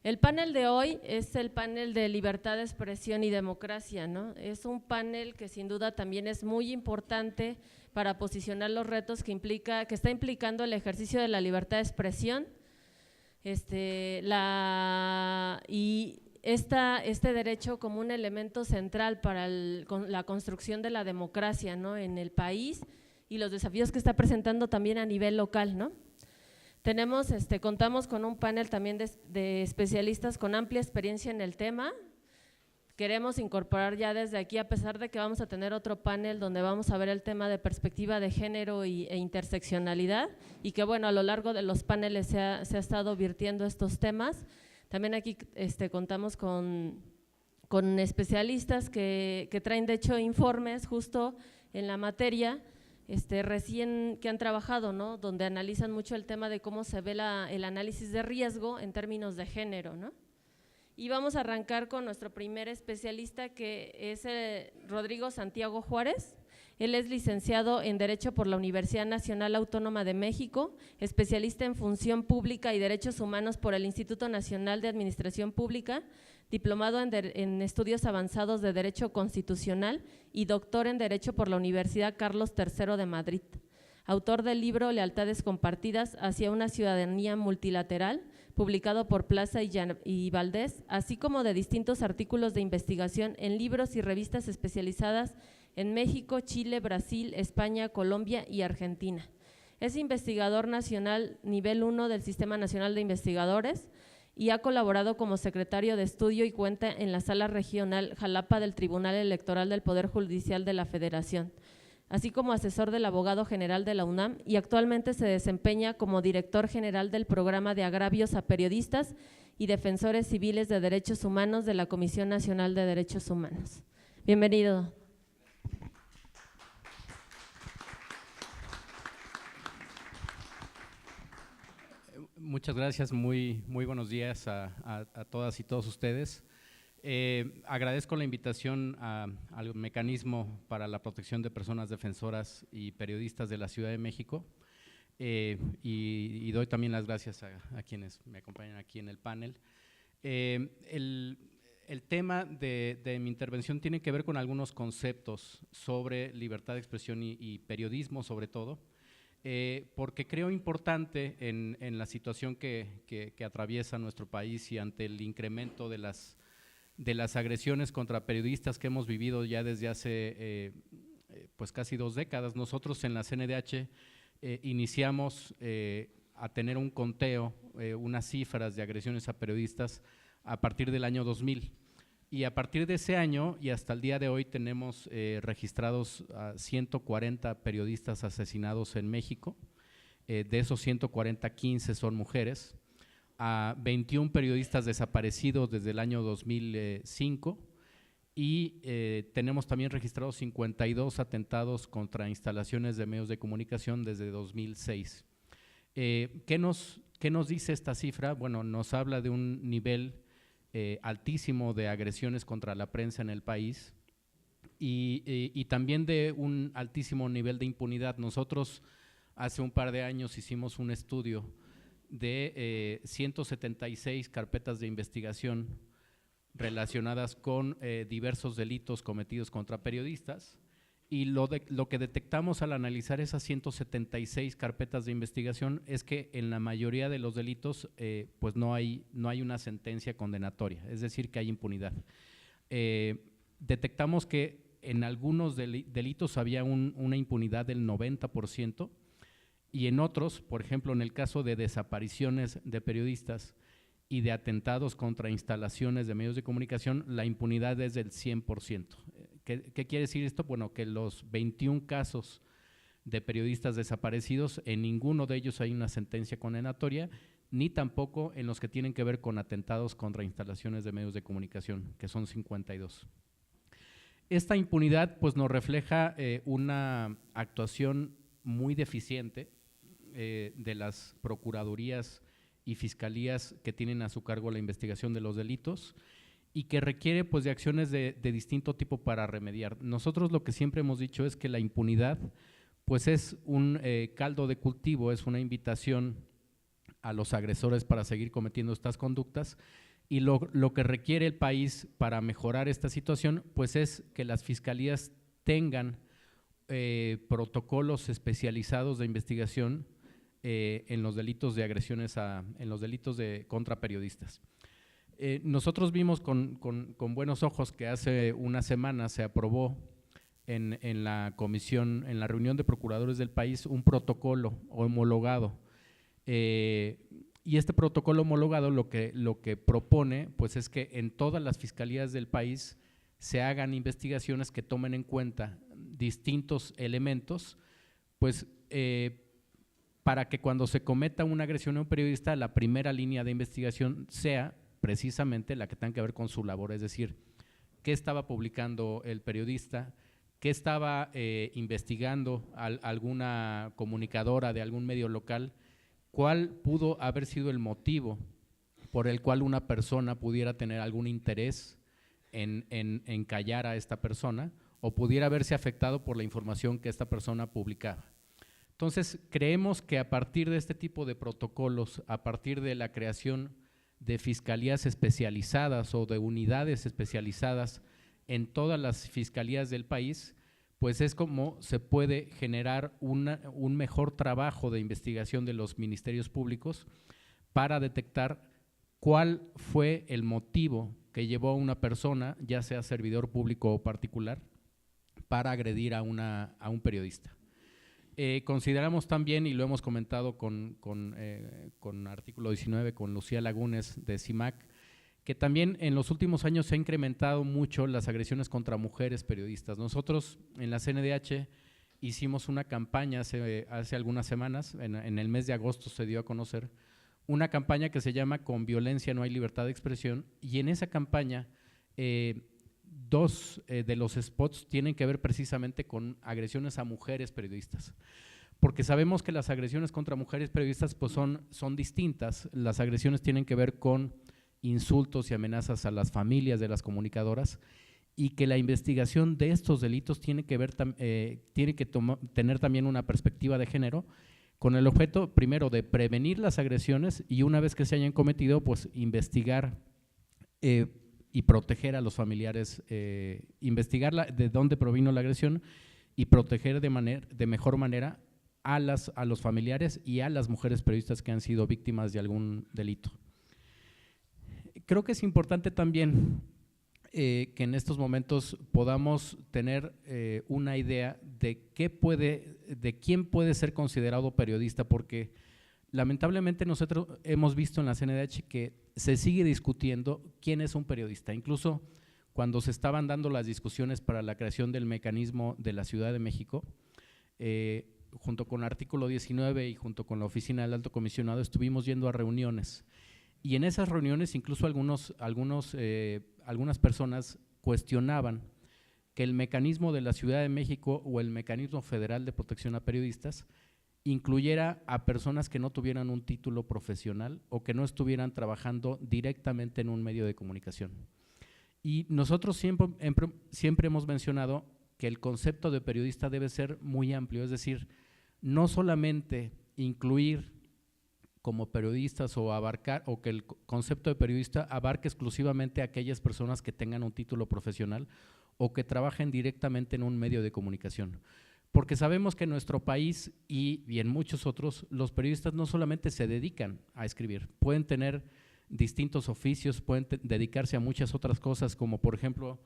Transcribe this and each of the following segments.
El panel de hoy es el panel de libertad de expresión y democracia, ¿no? Es un panel que sin duda también es muy importante para posicionar los retos que está implicando el ejercicio de la libertad de expresión, este derecho como un elemento central para la construcción de la democracia, ¿no?, en el país, y los desafíos que está presentando también a nivel local, ¿no? Contamos con un panel también de especialistas con amplia experiencia en el tema. Queremos incorporar ya desde aquí, a pesar de que vamos a tener otro panel donde vamos a ver el tema de perspectiva de género e interseccionalidad, y que bueno, a lo largo de los paneles se ha estado virtiendo estos temas. También aquí contamos con especialistas que traen de hecho informes justo en la materia, recién que han trabajado, ¿no?, donde analizan mucho el tema de cómo se ve el análisis de riesgo en términos de género, ¿no? Y vamos a arrancar con nuestro primer especialista, que es Rodrigo Santiago Juárez. Él es licenciado en Derecho por la Universidad Nacional Autónoma de México, especialista en Función Pública y Derechos Humanos por el Instituto Nacional de Administración Pública, diplomado en Estudios Avanzados de Derecho Constitucional y doctor en Derecho por la Universidad Carlos III de Madrid. Autor del libro Lealtades Compartidas hacia una ciudadanía multilateral, publicado por Plaza y Valdés, así como de distintos artículos de investigación en libros y revistas especializadas en México, Chile, Brasil, España, Colombia y Argentina. Es investigador nacional nivel 1 del Sistema Nacional de Investigadores y ha colaborado como secretario de estudio y cuenta en la Sala Regional Jalapa del Tribunal Electoral del Poder Judicial de la Federación, así como asesor del abogado general de la UNAM, y actualmente se desempeña como director general del Programa de Agravios a Periodistas y Defensores Civiles de Derechos Humanos de la Comisión Nacional de Derechos Humanos. Bienvenido. Muchas gracias, muy buenos días a todas y todos ustedes. Agradezco la invitación al Mecanismo para la Protección de Personas Defensoras y Periodistas de la Ciudad de México, y doy también las gracias a quienes me acompañan aquí en el panel. El tema de mi intervención tiene que ver con algunos conceptos sobre libertad de expresión y periodismo, sobre todo, porque creo importante en la situación que atraviesa nuestro país y ante el incremento de las agresiones contra periodistas que hemos vivido ya desde hace pues casi 2 décadas. Nosotros en la CNDH iniciamos a tener un conteo, unas cifras de agresiones a periodistas a partir del año 2000. Y a partir de ese año y hasta el día de hoy tenemos registrados a 140 periodistas asesinados en México. De esos 140, 15 son mujeres. A 21 periodistas desaparecidos desde el año 2005, y tenemos también registrados 52 atentados contra instalaciones de medios de comunicación desde 2006. ¿Qué nos dice esta cifra? Bueno, nos habla de un nivel altísimo de agresiones contra la prensa en el país, y también de un altísimo nivel de impunidad. Nosotros hace un par de años hicimos un estudio de 176 carpetas de investigación relacionadas con diversos delitos cometidos contra periodistas, y lo que detectamos al analizar esas 176 carpetas de investigación es que en la mayoría de los delitos pues no hay una sentencia condenatoria, es decir, que hay impunidad. Detectamos que en algunos delitos había una impunidad del 90%, y en otros, por ejemplo, en el caso de desapariciones de periodistas y de atentados contra instalaciones de medios de comunicación, la impunidad es del 100%. ¿Qué quiere decir esto? Bueno, que los 21 casos de periodistas desaparecidos, en ninguno de ellos hay una sentencia condenatoria, ni tampoco en los que tienen que ver con atentados contra instalaciones de medios de comunicación, que son 52. Esta impunidad pues nos refleja una actuación muy deficiente de las procuradurías y fiscalías que tienen a su cargo la investigación de los delitos, y que requiere pues de acciones de distinto tipo para remediar. Nosotros lo que siempre hemos dicho es que la impunidad pues es un caldo de cultivo, es una invitación a los agresores para seguir cometiendo estas conductas, Y lo que requiere el país para mejorar esta situación, pues es que las fiscalías tengan protocolos especializados de investigación en los delitos de agresiones en los delitos contra periodistas. Nosotros vimos con buenos ojos que hace una semana se aprobó en la comisión, en la reunión de procuradores del país, un protocolo homologado. Y este protocolo homologado lo que propone pues es que en todas las fiscalías del país se hagan investigaciones que tomen en cuenta distintos elementos, pues para que cuando se cometa una agresión a un periodista, la primera línea de investigación sea precisamente la que tenga que ver con su labor, es decir, qué estaba publicando el periodista, qué estaba investigando alguna comunicadora de algún medio local, cuál pudo haber sido el motivo por el cual una persona pudiera tener algún interés en callar a esta persona o pudiera verse afectado por la información que esta persona publicaba. Entonces, creemos que a partir de este tipo de protocolos, a partir de la creación de fiscalías especializadas o de unidades especializadas en todas las fiscalías del país, pues es como se puede generar un mejor trabajo de investigación de los ministerios públicos para detectar cuál fue el motivo que llevó a una persona, ya sea servidor público o particular, para agredir a un periodista. Consideramos también, y lo hemos comentado con Artículo 19, con Lucía Lagunes de CIMAC, que también en los últimos años se ha incrementado mucho las agresiones contra mujeres periodistas. Nosotros en la CNDH hicimos una campaña hace algunas semanas, en el mes de agosto se dio a conocer, una campaña que se llama Con violencia no hay libertad de expresión, y en esa campaña dos de los spots tienen que ver precisamente con agresiones a mujeres periodistas, porque sabemos que las agresiones contra mujeres periodistas pues son distintas. Las agresiones tienen que ver con insultos y amenazas a las familias de las comunicadoras, y que la investigación de estos delitos tiene que tener también una perspectiva de género, con el objeto primero de prevenir las agresiones y una vez que se hayan cometido pues investigar y proteger a los familiares, investigar de dónde provino la agresión y proteger de mejor manera a los familiares y a las mujeres periodistas que han sido víctimas de algún delito. Creo que es importante también que en estos momentos podamos tener una idea de quién puede ser considerado periodista, porque lamentablemente nosotros hemos visto en la CNDH que se sigue discutiendo quién es un periodista. Incluso cuando se estaban dando las discusiones para la creación del mecanismo de la Ciudad de México, junto con Artículo 19 y junto con la Oficina del Alto Comisionado estuvimos yendo a reuniones. Y en esas reuniones incluso algunas personas cuestionaban que el mecanismo de la Ciudad de México o el mecanismo federal de protección a periodistas incluyera a personas que no tuvieran un título profesional o que no estuvieran trabajando directamente en un medio de comunicación. Y nosotros siempre hemos mencionado que el concepto de periodista debe ser muy amplio, es decir, no solamente incluir como periodistas o que el concepto de periodista abarque exclusivamente a aquellas personas que tengan un título profesional o que trabajen directamente en un medio de comunicación. Porque sabemos que en nuestro país y en muchos otros, los periodistas no solamente se dedican a escribir, pueden tener distintos oficios, pueden dedicarse a muchas otras cosas, como por ejemplo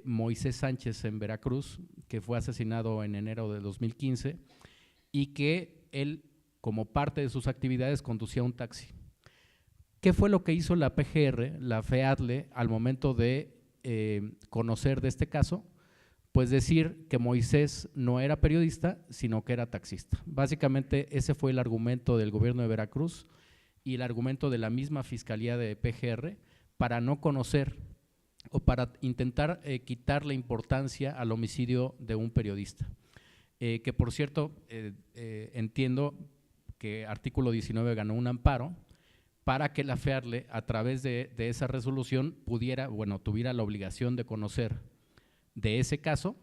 Moisés Sánchez en Veracruz, que fue asesinado en enero de 2015 y que él, como parte de sus actividades, conducía un taxi. ¿Qué fue lo que hizo la PGR, la FEADLE, al momento de conocer de este caso? Pues decir que Moisés no era periodista, sino que era taxista. Básicamente ese fue el argumento del gobierno de Veracruz y el argumento de la misma Fiscalía de PGR para no conocer o para intentar quitarle importancia al homicidio de un periodista. Que por cierto, entiendo que Artículo 19 ganó un amparo para que la FEADLE, a través de esa resolución, tuviera la obligación de conocer de ese caso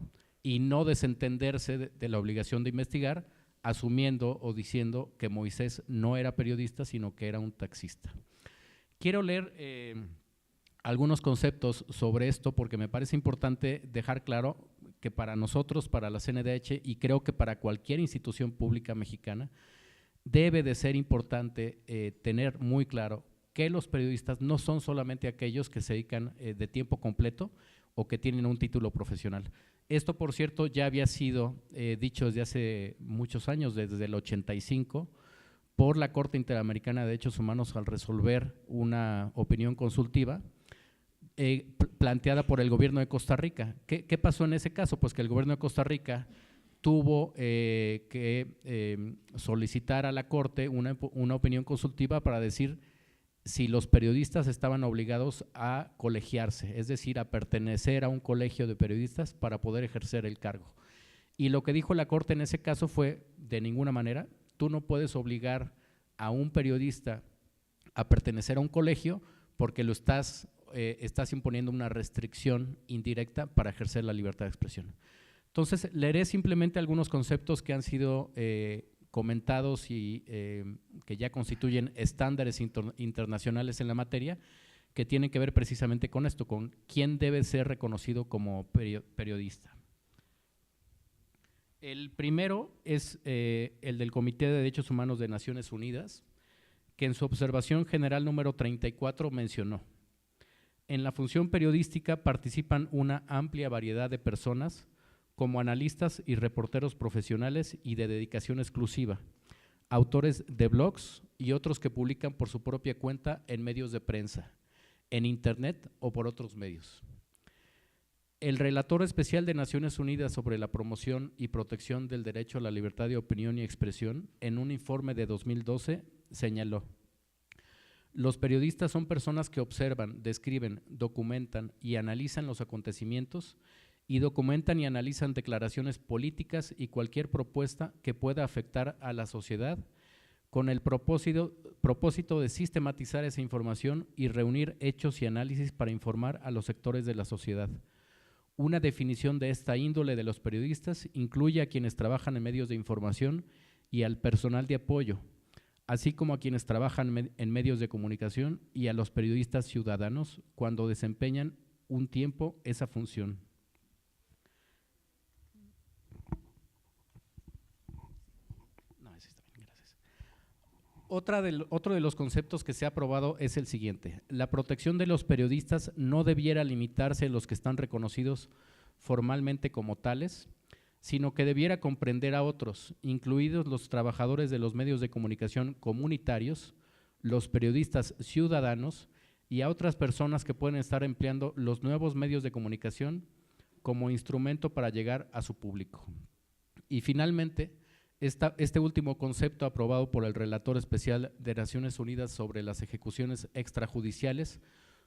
y no desentenderse de la obligación de investigar, asumiendo o diciendo que Moisés no era periodista, sino que era un taxista. Quiero leer algunos conceptos sobre esto porque me parece importante dejar claro que para nosotros, para la CNDH y creo que para cualquier institución pública mexicana, debe de ser importante tener muy claro que los periodistas no son solamente aquellos que se dedican de tiempo completo o que tienen un título profesional. Esto, por cierto, ya había sido dicho desde hace muchos años, desde el 85, por la Corte Interamericana de Derechos Humanos al resolver una opinión consultiva planteada por el gobierno de Costa Rica. ¿Qué pasó en ese caso? Pues que el gobierno de Costa Rica tuvo que solicitar a la Corte una opinión consultiva para decir si los periodistas estaban obligados a colegiarse, es decir, a pertenecer a un colegio de periodistas para poder ejercer el cargo. Y lo que dijo la Corte en ese caso fue, de ninguna manera, tú no puedes obligar a un periodista a pertenecer a un colegio porque lo estás imponiendo una restricción indirecta para ejercer la libertad de expresión. Entonces, leeré simplemente algunos conceptos que han sido comentados y que ya constituyen estándares internacionales en la materia, que tienen que ver precisamente con esto, con quién debe ser reconocido como periodista. El primero es el del Comité de Derechos Humanos de Naciones Unidas, que en su observación general número 34 mencionó: en la función periodística participan una amplia variedad de personas, como analistas y reporteros profesionales y de dedicación exclusiva, autores de blogs y otros que publican por su propia cuenta en medios de prensa, en internet o por otros medios. El relator especial de Naciones Unidas sobre la promoción y protección del derecho a la libertad de opinión y expresión, en un informe de 2012, señaló: los periodistas son personas que observan, describen, documentan y analizan los acontecimientos y documentan y analizan declaraciones políticas y cualquier propuesta que pueda afectar a la sociedad con el propósito de sistematizar esa información y reunir hechos y análisis para informar a los sectores de la sociedad. Una definición de esta índole de los periodistas incluye a quienes trabajan en medios de información y al personal de apoyo, así como a quienes trabajan en medios de comunicación y a los periodistas ciudadanos cuando desempeñan un tiempo esa función. Otro de los conceptos que se ha aprobado es el siguiente: la protección de los periodistas no debiera limitarse a los que están reconocidos formalmente como tales, sino que debiera comprender a otros, incluidos los trabajadores de los medios de comunicación comunitarios, los periodistas ciudadanos y a otras personas que pueden estar empleando los nuevos medios de comunicación como instrumento para llegar a su público. Y finalmente, este último concepto aprobado por el relator especial de Naciones Unidas sobre las ejecuciones extrajudiciales,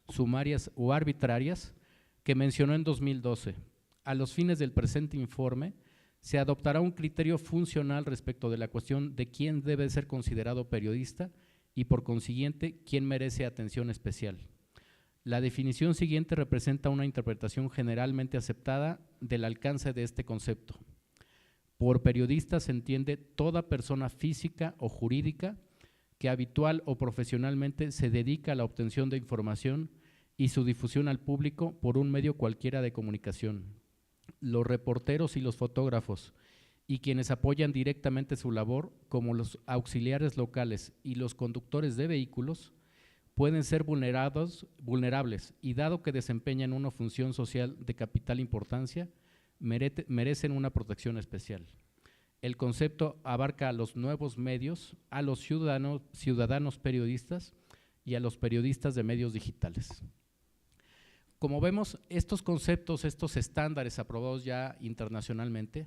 sumarias o arbitrarias, que mencionó en 2012. A los fines del presente informe, se adoptará un criterio funcional respecto de la cuestión de quién debe ser considerado periodista y, por consiguiente, quién merece atención especial. La definición siguiente representa una interpretación generalmente aceptada del alcance de este concepto. Por periodista se entiende toda persona física o jurídica que habitual o profesionalmente se dedica a la obtención de información y su difusión al público por un medio cualquiera de comunicación. Los reporteros y los fotógrafos y quienes apoyan directamente su labor, como los auxiliares locales y los conductores de vehículos, pueden ser vulnerables y, dado que desempeñan una función social de capital importancia, merecen una protección especial. El concepto abarca a los nuevos medios, a los ciudadanos periodistas y a los periodistas de medios digitales. Como vemos, estos conceptos, estos estándares aprobados ya internacionalmente,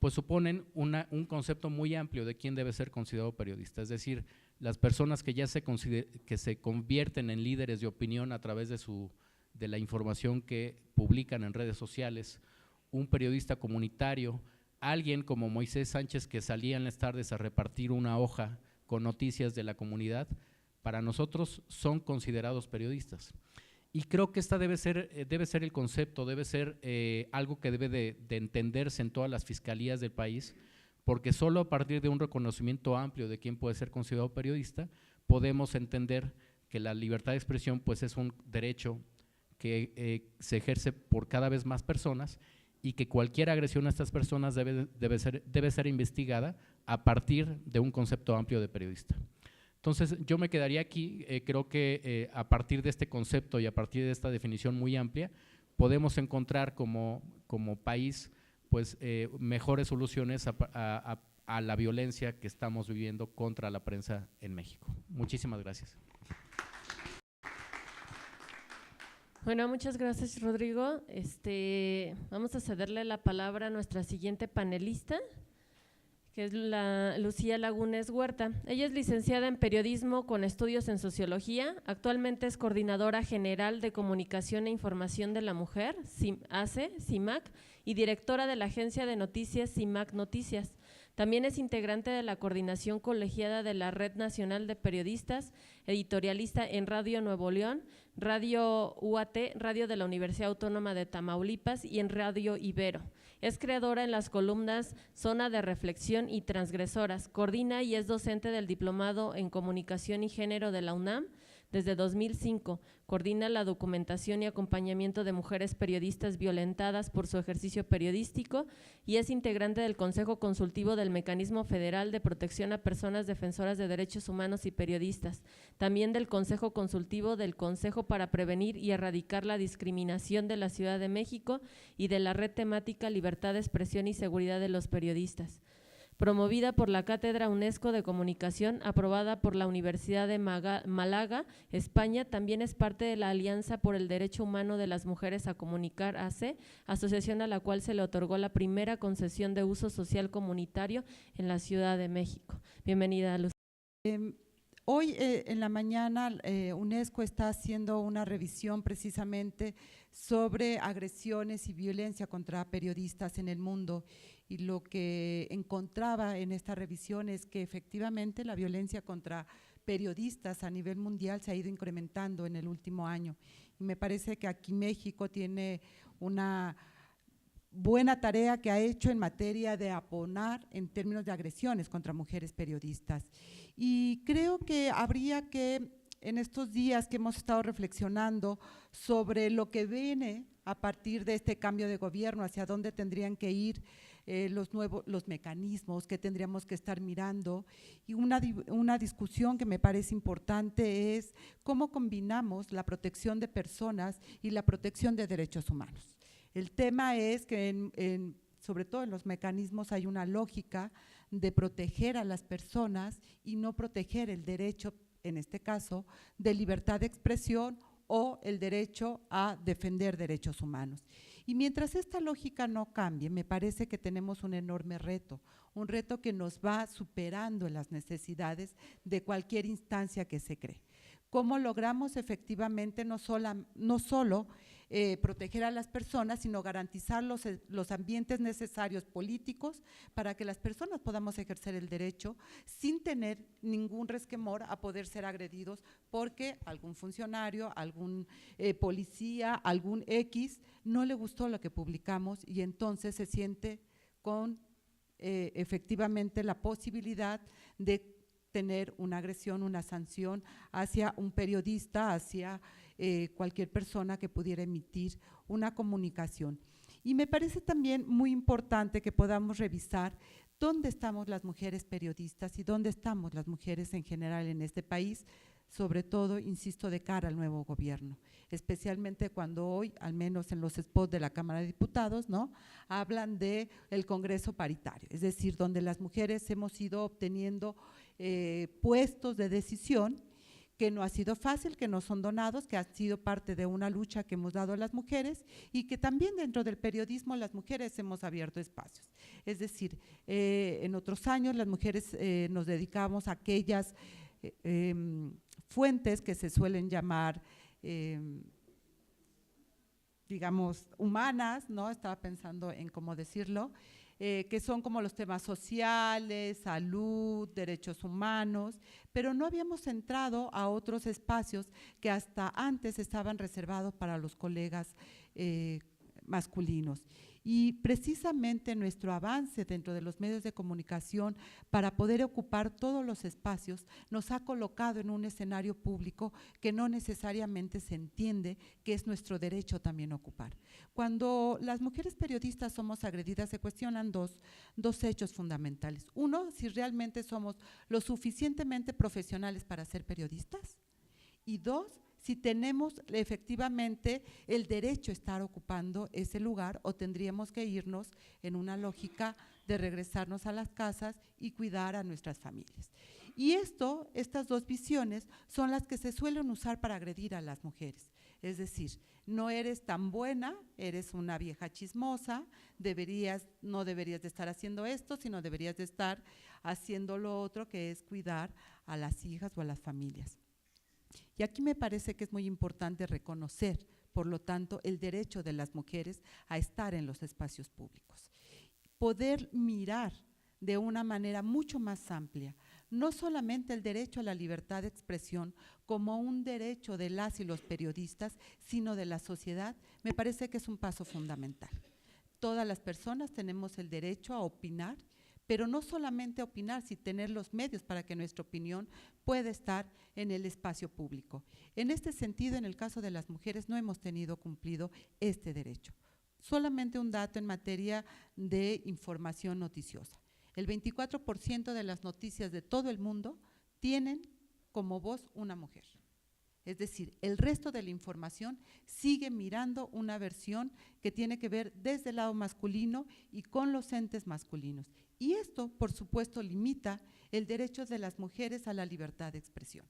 pues suponen un concepto muy amplio de quién debe ser considerado periodista, es decir, las personas que ya se convierten en líderes de opinión a través de la información que publican en redes sociales, un periodista comunitario, alguien como Moisés Sánchez que salía en las tardes a repartir una hoja con noticias de la comunidad, para nosotros son considerados periodistas. Y creo que esta debe ser el concepto, debe ser algo que debe de entenderse en todas las fiscalías del país, porque solo a partir de un reconocimiento amplio de quién puede ser considerado periodista, podemos entender que la libertad de expresión pues es un derecho que se ejerce por cada vez más personas y que cualquier agresión a estas personas debe ser investigada a partir de un concepto amplio de periodista. Entonces, yo me quedaría aquí, creo que a partir de este concepto y a partir de esta definición muy amplia, podemos encontrar como país pues, mejores soluciones a la violencia que estamos viviendo contra la prensa en México. Muchísimas gracias. Bueno, muchas gracias, Rodrigo. Vamos a cederle la palabra a nuestra siguiente panelista, que es Lucía Lagunes Huerta. Ella es licenciada en Periodismo con estudios en Sociología, actualmente es Coordinadora General de Comunicación e Información de la Mujer, CIMAC, y directora de la agencia de noticias CIMAC Noticias. También es integrante de la coordinación colegiada de la Red Nacional de Periodistas, editorialista en Radio Nuevo León, Radio UAT, Radio de la Universidad Autónoma de Tamaulipas y en Radio Ibero. Es creadora en las columnas Zona de Reflexión y Transgresoras. Coordina y es docente del Diplomado en Comunicación y Género de la UNAM desde 2005. Coordina la documentación y acompañamiento de mujeres periodistas violentadas por su ejercicio periodístico y es integrante del Consejo Consultivo del Mecanismo Federal de Protección a Personas Defensoras de Derechos Humanos y Periodistas, también del Consejo Consultivo del Consejo para Prevenir y Erradicar la Discriminación de la Ciudad de México y de la Red Temática Libertad de Expresión y Seguridad de los Periodistas. Promovida por la Cátedra UNESCO de Comunicación, aprobada por la Universidad de Málaga, España, también es parte de la Alianza por el Derecho Humano de las Mujeres a Comunicar, AC, asociación a la cual se le otorgó la primera concesión de uso social comunitario en la Ciudad de México. Bienvenida, Lucía. Hoy en la mañana UNESCO está haciendo una revisión precisamente sobre agresiones y violencia contra periodistas en el mundo, y lo que encontraba en esta revisión es que efectivamente la violencia contra periodistas a nivel mundial se ha ido incrementando en el último año, y me parece que aquí México tiene una buena tarea que ha hecho en materia de aponar en términos de agresiones contra mujeres periodistas. Y creo que habría que, en estos días que hemos estado reflexionando sobre lo que viene a partir de este cambio de gobierno, hacia dónde tendrían que ir los mecanismos que tendríamos que estar mirando, y una discusión que me parece importante es cómo combinamos la protección de personas y la protección de derechos humanos. El tema es que sobre todo en los mecanismos hay una lógica de proteger a las personas y no proteger el derecho, en este caso, de libertad de expresión o el derecho a defender derechos humanos. Y mientras esta lógica no cambie, me parece que tenemos un enorme reto, un reto que nos va superando en las necesidades de cualquier instancia que se cree. ¿Cómo logramos efectivamente no solo proteger a las personas, sino garantizar los ambientes necesarios políticos para que las personas podamos ejercer el derecho sin tener ningún resquemor a poder ser agredidos porque algún funcionario, algún policía, algún X no le gustó lo que publicamos y entonces se siente con efectivamente la posibilidad de tener una agresión, una sanción hacia un periodista, hacia cualquier persona que pudiera emitir una comunicación. Y me parece también muy importante que podamos revisar dónde estamos las mujeres periodistas y dónde estamos las mujeres en general en este país, sobre todo, insisto, de cara al nuevo gobierno, especialmente cuando hoy, al menos en los spots de la Cámara de Diputados, ¿no?, hablan del Congreso paritario, es decir, donde las mujeres hemos ido obteniendo puestos de decisión que no ha sido fácil, que no son donados, que ha sido parte de una lucha que hemos dado a las mujeres y que también dentro del periodismo las mujeres hemos abierto espacios. Es decir, en otros años las mujeres nos dedicamos a aquellas fuentes que se suelen llamar, digamos, humanas, ¿no? Estaba pensando en cómo decirlo, que son como los temas sociales, salud, derechos humanos, pero no habíamos entrado a otros espacios que hasta antes estaban reservados para los colegas masculinos. Y precisamente nuestro avance dentro de los medios de comunicación para poder ocupar todos los espacios nos ha colocado en un escenario público que no necesariamente se entiende que es nuestro derecho también ocupar. Cuando las mujeres periodistas somos agredidas, se cuestionan dos hechos fundamentales. Uno, si realmente somos lo suficientemente profesionales para ser periodistas, y dos, si tenemos efectivamente el derecho a estar ocupando ese lugar o tendríamos que irnos en una lógica de regresarnos a las casas y cuidar a nuestras familias. Y estas dos visiones son las que se suelen usar para agredir a las mujeres. Es decir, no eres tan buena, eres una vieja chismosa, no deberías de estar haciendo esto, sino deberías de estar haciendo lo otro, que es cuidar a las hijas o a las familias. Y aquí me parece que es muy importante reconocer, por lo tanto, el derecho de las mujeres a estar en los espacios públicos. Poder mirar de una manera mucho más amplia, no solamente el derecho a la libertad de expresión como un derecho de las y los periodistas, sino de la sociedad, me parece que es un paso fundamental. Todas las personas tenemos el derecho a opinar, pero no solamente a opinar, sino tener los medios para que nuestra opinión pueda estar en el espacio público. En este sentido, en el caso de las mujeres, no hemos tenido cumplido este derecho. Solamente un dato en materia de información noticiosa. El 24% de las noticias de todo el mundo tienen como voz una mujer. Es decir, el resto de la información sigue mirando una versión que tiene que ver desde el lado masculino y con los entes masculinos. Y esto, por supuesto, limita el derecho de las mujeres a la libertad de expresión.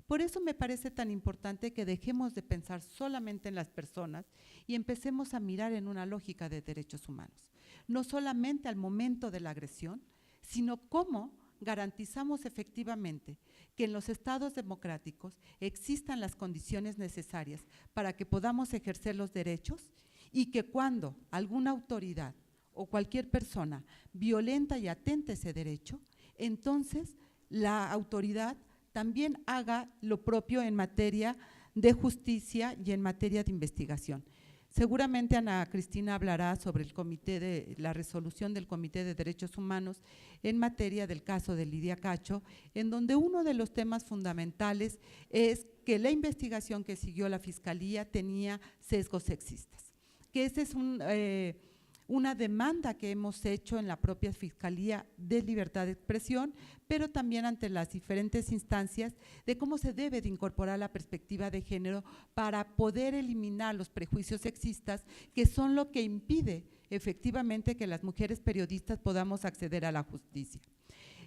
Por eso me parece tan importante que dejemos de pensar solamente en las personas y empecemos a mirar en una lógica de derechos humanos. No solamente al momento de la agresión, sino cómo garantizamos efectivamente que en los estados democráticos existan las condiciones necesarias para que podamos ejercer los derechos y que cuando alguna autoridad o cualquier persona violenta y atenta ese derecho, entonces la autoridad también haga lo propio en materia de justicia y en materia de investigación. Seguramente Ana Cristina hablará sobre la resolución del Comité de Derechos Humanos en materia del caso de Lidia Cacho, en donde uno de los temas fundamentales es que la investigación que siguió la Fiscalía tenía sesgos sexistas, que ese es una demanda que hemos hecho en la propia Fiscalía de Libertad de Expresión, pero también ante las diferentes instancias de cómo se debe de incorporar la perspectiva de género para poder eliminar los prejuicios sexistas que son lo que impide efectivamente que las mujeres periodistas podamos acceder a la justicia.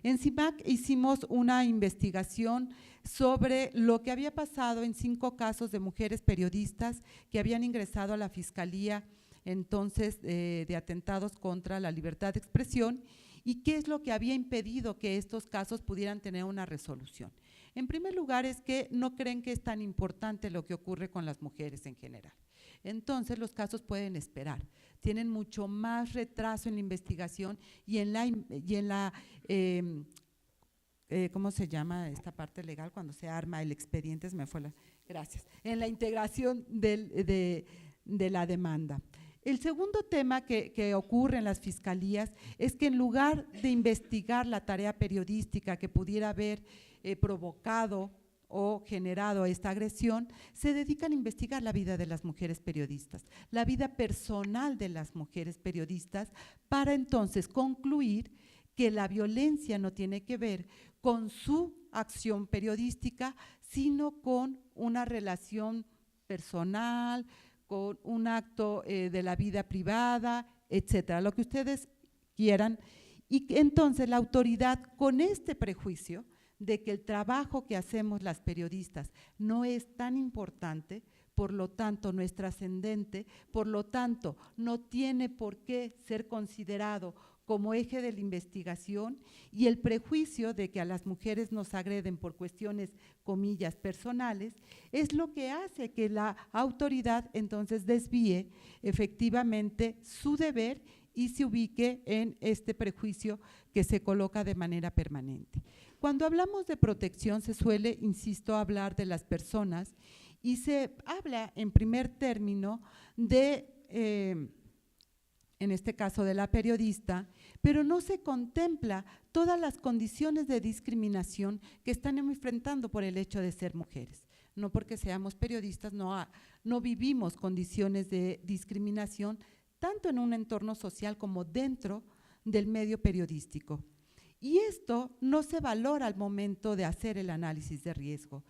En CIMAC hicimos una investigación sobre lo que había pasado en 5 casos de mujeres periodistas que habían ingresado a la Fiscalía entonces de atentados contra la libertad de expresión y qué es lo que había impedido que estos casos pudieran tener una resolución. En primer lugar es que no creen que es tan importante lo que ocurre con las mujeres en general. Entonces los casos pueden esperar, tienen mucho más retraso en la investigación y en la ¿cómo se llama esta parte legal cuando se arma el expediente? Gracias. En la integración de la demanda. El segundo tema que ocurre en las fiscalías es que en lugar de investigar la tarea periodística que pudiera haber provocado o generado esta agresión, se dedican a investigar la vida de las mujeres periodistas, la vida personal de las mujeres periodistas, para entonces concluir que la violencia no tiene que ver con su acción periodística, sino con una relación personal, con un acto de la vida privada, etcétera, lo que ustedes quieran. Y entonces la autoridad, con este prejuicio de que el trabajo que hacemos las periodistas no es tan importante, por lo tanto no es trascendente, por lo tanto no tiene por qué ser considerado como eje de la investigación, y el prejuicio de que a las mujeres nos agreden por cuestiones, comillas, personales, es lo que hace que la autoridad entonces desvíe efectivamente su deber y se ubique en este prejuicio que se coloca de manera permanente. Cuando hablamos de protección se suele, insisto, hablar de las personas y se habla en primer término de en este caso de la periodista, pero no se contempla todas las condiciones de discriminación que están enfrentando por el hecho de ser mujeres. No porque seamos periodistas, no vivimos condiciones de discriminación, tanto en un entorno social como dentro del medio periodístico. Y esto no se valora al momento de hacer el análisis de riesgo.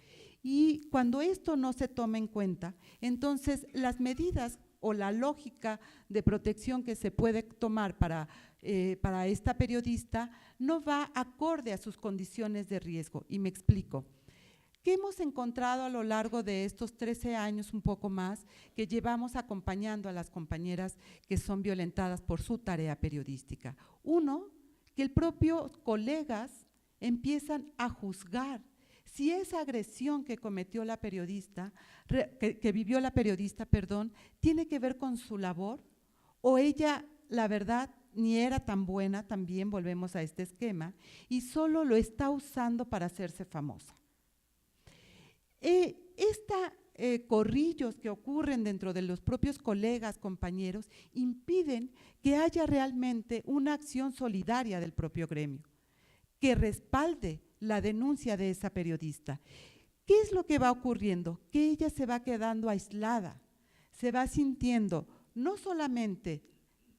Y cuando esto no se toma en cuenta, entonces las medidas o la lógica de protección que se puede tomar para esta periodista no va acorde a sus condiciones de riesgo. Y me explico. ¿Qué hemos encontrado a lo largo de estos 13 años, un poco más, que llevamos acompañando a las compañeras que son violentadas por su tarea periodística? Uno, que el propio colegas empiezan a juzgar si esa agresión que cometió la periodista, que vivió la periodista, tiene que ver con su labor, o ella, la verdad, ni era tan buena, también volvemos a este esquema, y solo lo está usando para hacerse famosa. Corrillos que ocurren dentro de los propios colegas, compañeros, impiden que haya realmente una acción solidaria del propio gremio, que respalde la denuncia de esa periodista. ¿Qué es lo que va ocurriendo? Que ella se va quedando aislada, se va sintiendo no solamente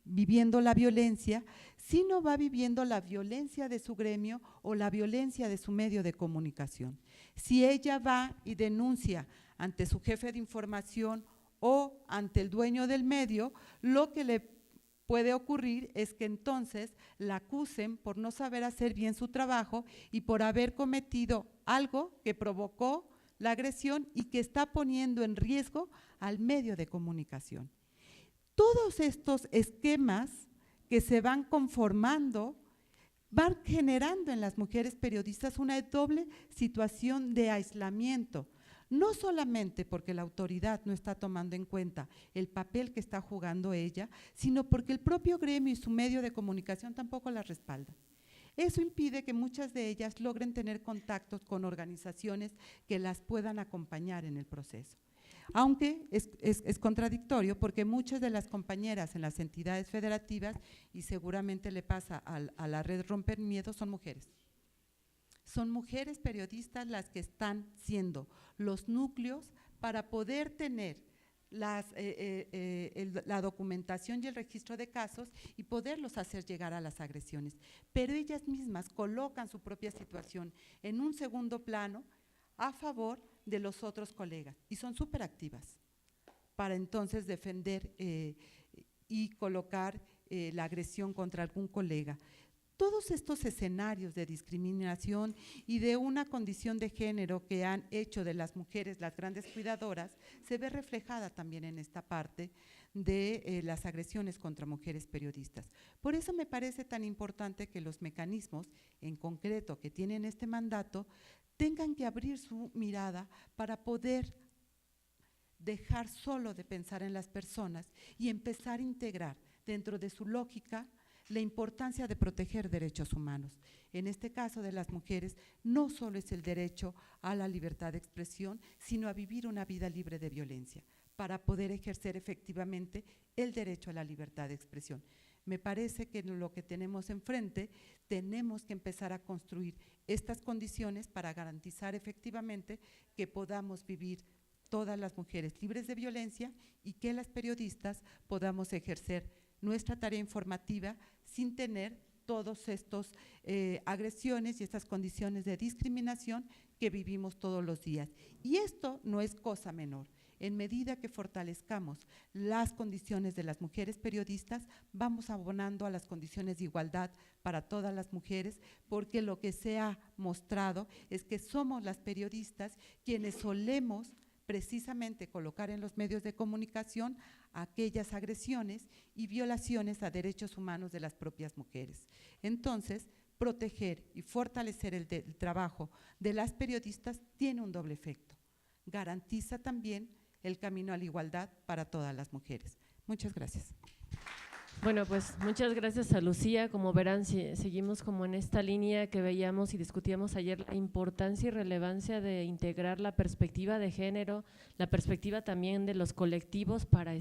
viviendo la violencia, sino va viviendo la violencia de su gremio o la violencia de su medio de comunicación. Si ella va y denuncia ante su jefe de información o ante el dueño del medio, lo que le puede ocurrir es que entonces la acusen por no saber hacer bien su trabajo y por haber cometido algo que provocó la agresión y que está poniendo en riesgo al medio de comunicación. Todos estos esquemas que se van conformando van generando en las mujeres periodistas una doble situación de aislamiento, no solamente porque la autoridad no está tomando en cuenta el papel que está jugando ella, sino porque el propio gremio y su medio de comunicación tampoco la respaldan. Eso impide que muchas de ellas logren tener contactos con organizaciones que las puedan acompañar en el proceso. Aunque es contradictorio porque muchas de las compañeras en las entidades federativas, y seguramente le pasa a la red Romper Miedos, son mujeres. Son mujeres periodistas las que están siendo los núcleos para poder tener la documentación y el registro de casos y poderlos hacer llegar a las agresiones. Pero ellas mismas colocan su propia situación en un segundo plano a favor de los otros colegas y son súper activas para entonces defender y colocar la agresión contra algún colega. Todos estos escenarios de discriminación y de una condición de género que han hecho de las mujeres las grandes cuidadoras se ve reflejada también en esta parte de las agresiones contra mujeres periodistas. Por eso me parece tan importante que los mecanismos en concreto que tienen este mandato tengan que abrir su mirada para poder dejar solo de pensar en las personas y empezar a integrar dentro de su lógica la importancia de proteger derechos humanos. En este caso de las mujeres, no solo es el derecho a la libertad de expresión, sino a vivir una vida libre de violencia, para poder ejercer efectivamente el derecho a la libertad de expresión. Me parece que lo que tenemos enfrente, tenemos que empezar a construir estas condiciones para garantizar efectivamente que podamos vivir todas las mujeres libres de violencia y que las periodistas podamos ejercer nuestra tarea informativa sin tener todos estos agresiones y estas condiciones de discriminación que vivimos todos los días. Y esto no es cosa menor. En medida que fortalezcamos las condiciones de las mujeres periodistas, vamos abonando a las condiciones de igualdad para todas las mujeres, porque lo que se ha mostrado es que somos las periodistas quienes solemos precisamente colocar en los medios de comunicación aquellas agresiones y violaciones a derechos humanos de las propias mujeres. Entonces, proteger y fortalecer el trabajo de las periodistas tiene un doble efecto. Garantiza también el camino a la igualdad para todas las mujeres. Muchas gracias. Bueno, pues muchas gracias a Lucía. Como verán, seguimos como en esta línea que veíamos y discutíamos ayer, la importancia y relevancia de integrar la perspectiva de género, la perspectiva también de los colectivos para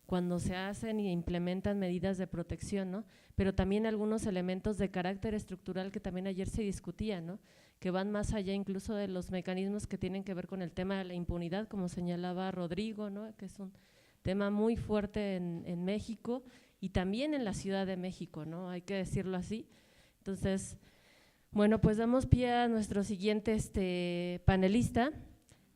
cuando se hacen y implementan medidas de protección, ¿no? Pero también algunos elementos de carácter estructural que también ayer se discutían, ¿no? Que van más allá incluso de los mecanismos que tienen que ver con el tema de la impunidad, como señalaba Rodrigo, ¿no? Que es un tema muy fuerte en México y también en la Ciudad de México, ¿no? Hay que decirlo así. Entonces, bueno, pues damos pie a nuestro siguiente panelista,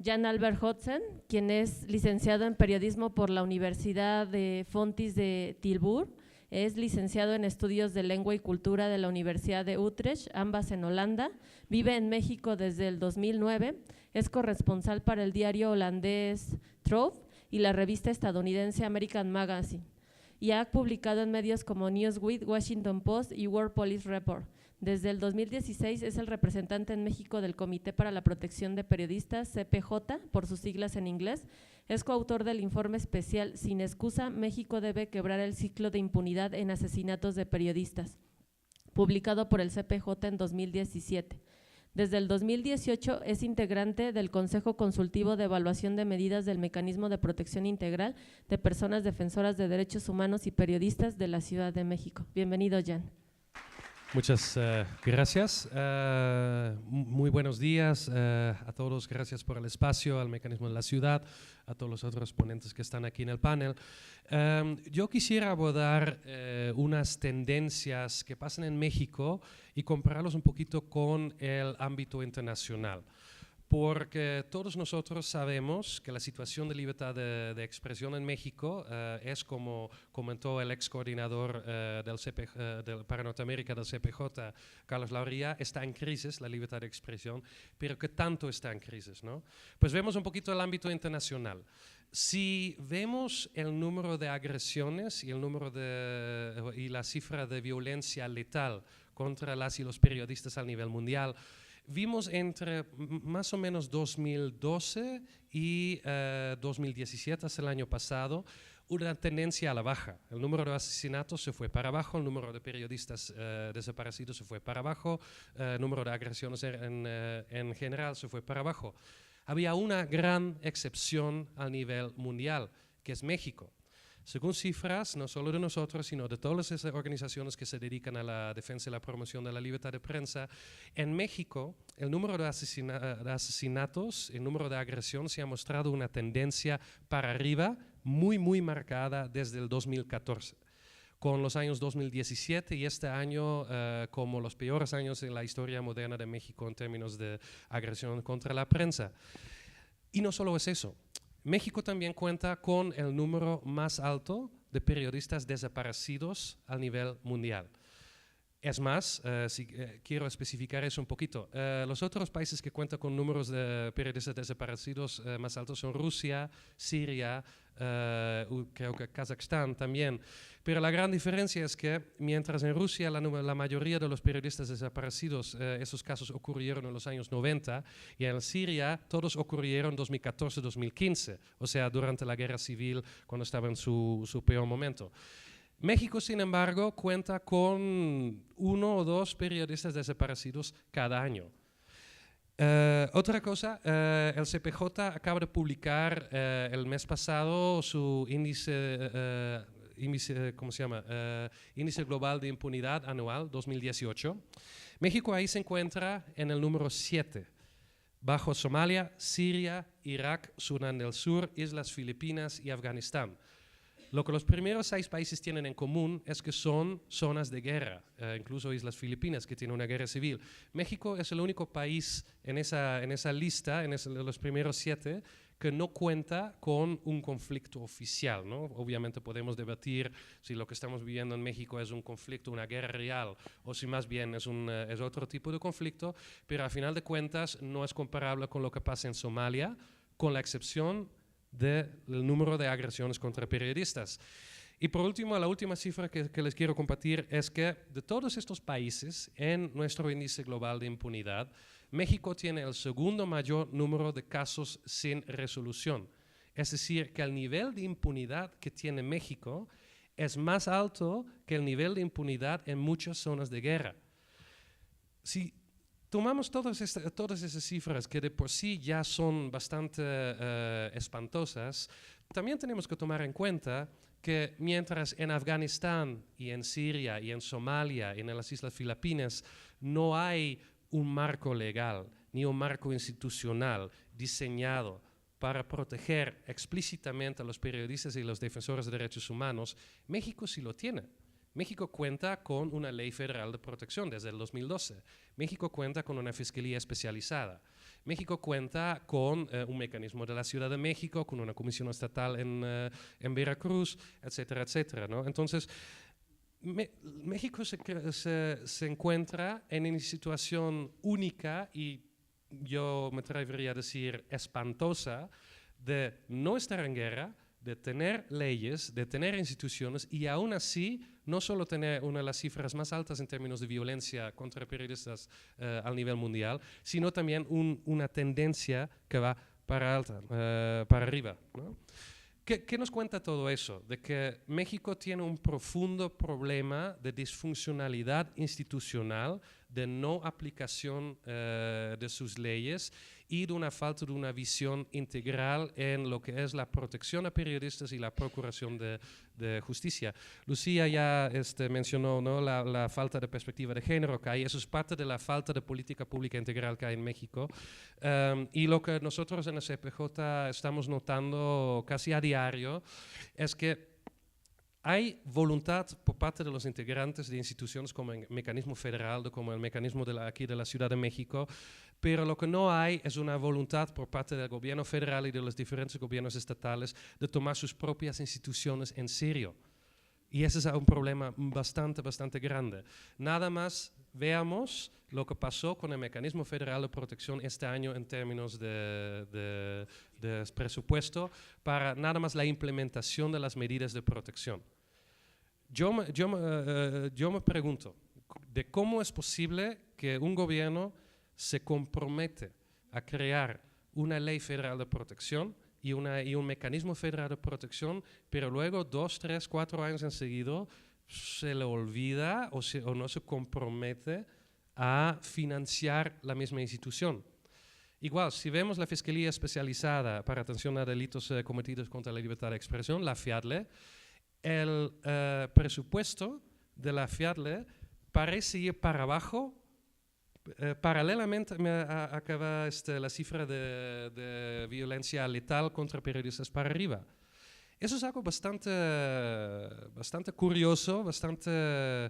Jan Albert Hodgson, quien es licenciado en periodismo por la Universidad de Fontys de Tilburg, es licenciado en estudios de lengua y cultura de la Universidad de Utrecht, ambas en Holanda, vive en México desde el 2009, es corresponsal para el diario holandés Trouw y la revista estadounidense American Magazine, y ha publicado en medios como Newsweek, Washington Post y World Police Report. Desde el 2016 es el representante en México del Comité para la Protección de Periodistas, CPJ, por sus siglas en inglés. Es coautor del informe especial Sin excusa, México debe quebrar el ciclo de impunidad en asesinatos de periodistas, publicado por el CPJ en 2017. Desde el 2018 es integrante del Consejo Consultivo de Evaluación de Medidas del Mecanismo de Protección Integral de Personas Defensoras de Derechos Humanos y Periodistas de la Ciudad de México. Bienvenido, Jan. Muchas gracias. Muy buenos días a todos. Gracias por el espacio, al Mecanismo de la Ciudad, a todos los otros ponentes que están aquí en el panel. Yo quisiera abordar unas tendencias que pasan en México y compararlos un poquito con el ámbito internacional. Porque todos nosotros sabemos que la situación de libertad de expresión en México es, como comentó el ex coordinador para Norteamérica del CPJ, Carlos Lauría, está en crisis la libertad de expresión, pero ¿qué tanto está en crisis, no? Pues vemos un poquito el ámbito internacional. Si vemos el número de agresiones y, y la cifra de violencia letal contra las y los periodistas a nivel mundial, vimos entre más o menos 2012 y 2017, hasta el año pasado, una tendencia a la baja. El número de asesinatos se fue para abajo, el número de periodistas desaparecidos se fue para abajo, el número de agresiones en general se fue para abajo. Había una gran excepción a nivel mundial, que es México. Según cifras, no solo de nosotros, sino de todas esas organizaciones que se dedican a la defensa y la promoción de la libertad de prensa, en México el número de asesinatos, el número de agresiones se ha mostrado una tendencia para arriba muy marcada desde el 2014. Con los años 2017 y este año como los peores años en la historia moderna de México en términos de agresión contra la prensa. Y no solo es eso. México también cuenta con el número más alto de periodistas desaparecidos a nivel mundial. Es más, quiero especificar eso un poquito. Los otros países que cuentan con números de periodistas desaparecidos más altos son Rusia, Siria, creo que Kazajstán también. Pero la gran diferencia es que mientras en Rusia la mayoría de los periodistas desaparecidos, esos casos ocurrieron en los años 90, y en Siria todos ocurrieron en 2014-2015, o sea, durante la guerra civil, cuando estaba en su peor momento. México, sin embargo, cuenta con 1 o 2 periodistas desaparecidos cada año. Otra cosa, el CPJ acaba de publicar el mes pasado su índice global de impunidad anual 2018. México ahí se encuentra en el número 7, bajo Somalia, Siria, Irak, Sudán del Sur, Islas Filipinas y Afganistán. Lo que los primeros 6 países tienen en común es que son zonas de guerra, incluso Islas Filipinas, que tiene una guerra civil. México es el único país en esa lista, los primeros 7, que no cuenta con un conflicto oficial, ¿no? Obviamente podemos debatir si lo que estamos viviendo en México es un conflicto, una guerra real, o si más bien es otro tipo de conflicto, pero a final de cuentas no es comparable con lo que pasa en Somalia, con la excepción del número de agresiones contra periodistas. Y por último, la última cifra que les quiero compartir es que de todos estos países en nuestro índice global de impunidad, México tiene el segundo mayor número de casos sin resolución. Es decir, que el nivel de impunidad que tiene México es más alto que el nivel de impunidad en muchas zonas de guerra. Si tomamos todas esas cifras que de por sí ya son bastante espantosas, también tenemos que tomar en cuenta que mientras en Afganistán y en Siria y en Somalia y en las Islas Filipinas no hay un marco legal ni un marco institucional diseñado para proteger explícitamente a los periodistas y los defensores de derechos humanos, México sí lo tiene. México cuenta con una ley federal de protección desde el 2012. México cuenta con una fiscalía especializada. México cuenta con un mecanismo de la Ciudad de México, con una comisión estatal en Veracruz, etcétera, etcétera, ¿no? Entonces, México se encuentra en una situación única y yo me atrevería a decir espantosa de no estar en guerra, de tener leyes, de tener instituciones y aún así no solo tener una de las cifras más altas en términos de violencia contra periodistas a nivel mundial, sino también una tendencia que va para arriba, ¿no? ¿Qué nos cuenta todo eso? De que México tiene un profundo problema de disfuncionalidad institucional, de no aplicación de sus leyes y de una falta de una visión integral en lo que es la protección a periodistas y la procuración de justicia. Lucía ya mencionó, ¿no?, la falta de perspectiva de género que hay. Eso es parte de la falta de política pública integral que hay en México. Y lo que nosotros en la CPJ estamos notando casi a diario es que hay voluntad por parte de los integrantes de instituciones como el mecanismo federal, como el mecanismo aquí de la Ciudad de México, pero lo que no hay es una voluntad por parte del gobierno federal y de los diferentes gobiernos estatales de tomar sus propias instituciones en serio. Y ese es un problema bastante grande. Nada más veamos lo que pasó con el mecanismo federal de protección este año en términos de presupuesto para nada más la implementación de las medidas de protección. Yo me pregunto de cómo es posible que un gobierno se compromete a crear una ley federal de protección y un mecanismo federal de protección, pero luego 2, 3, 4 años enseguida se le olvida o no se compromete a financiar la misma institución. Igual, si vemos la Fiscalía Especializada para Atención a Delitos Cometidos contra la Libertad de Expresión, la FIADLE, el presupuesto de la FIADLE parece ir para abajo. Paralelamente acaba la cifra de violencia letal contra periodistas para arriba. Eso es algo bastante curioso, bastante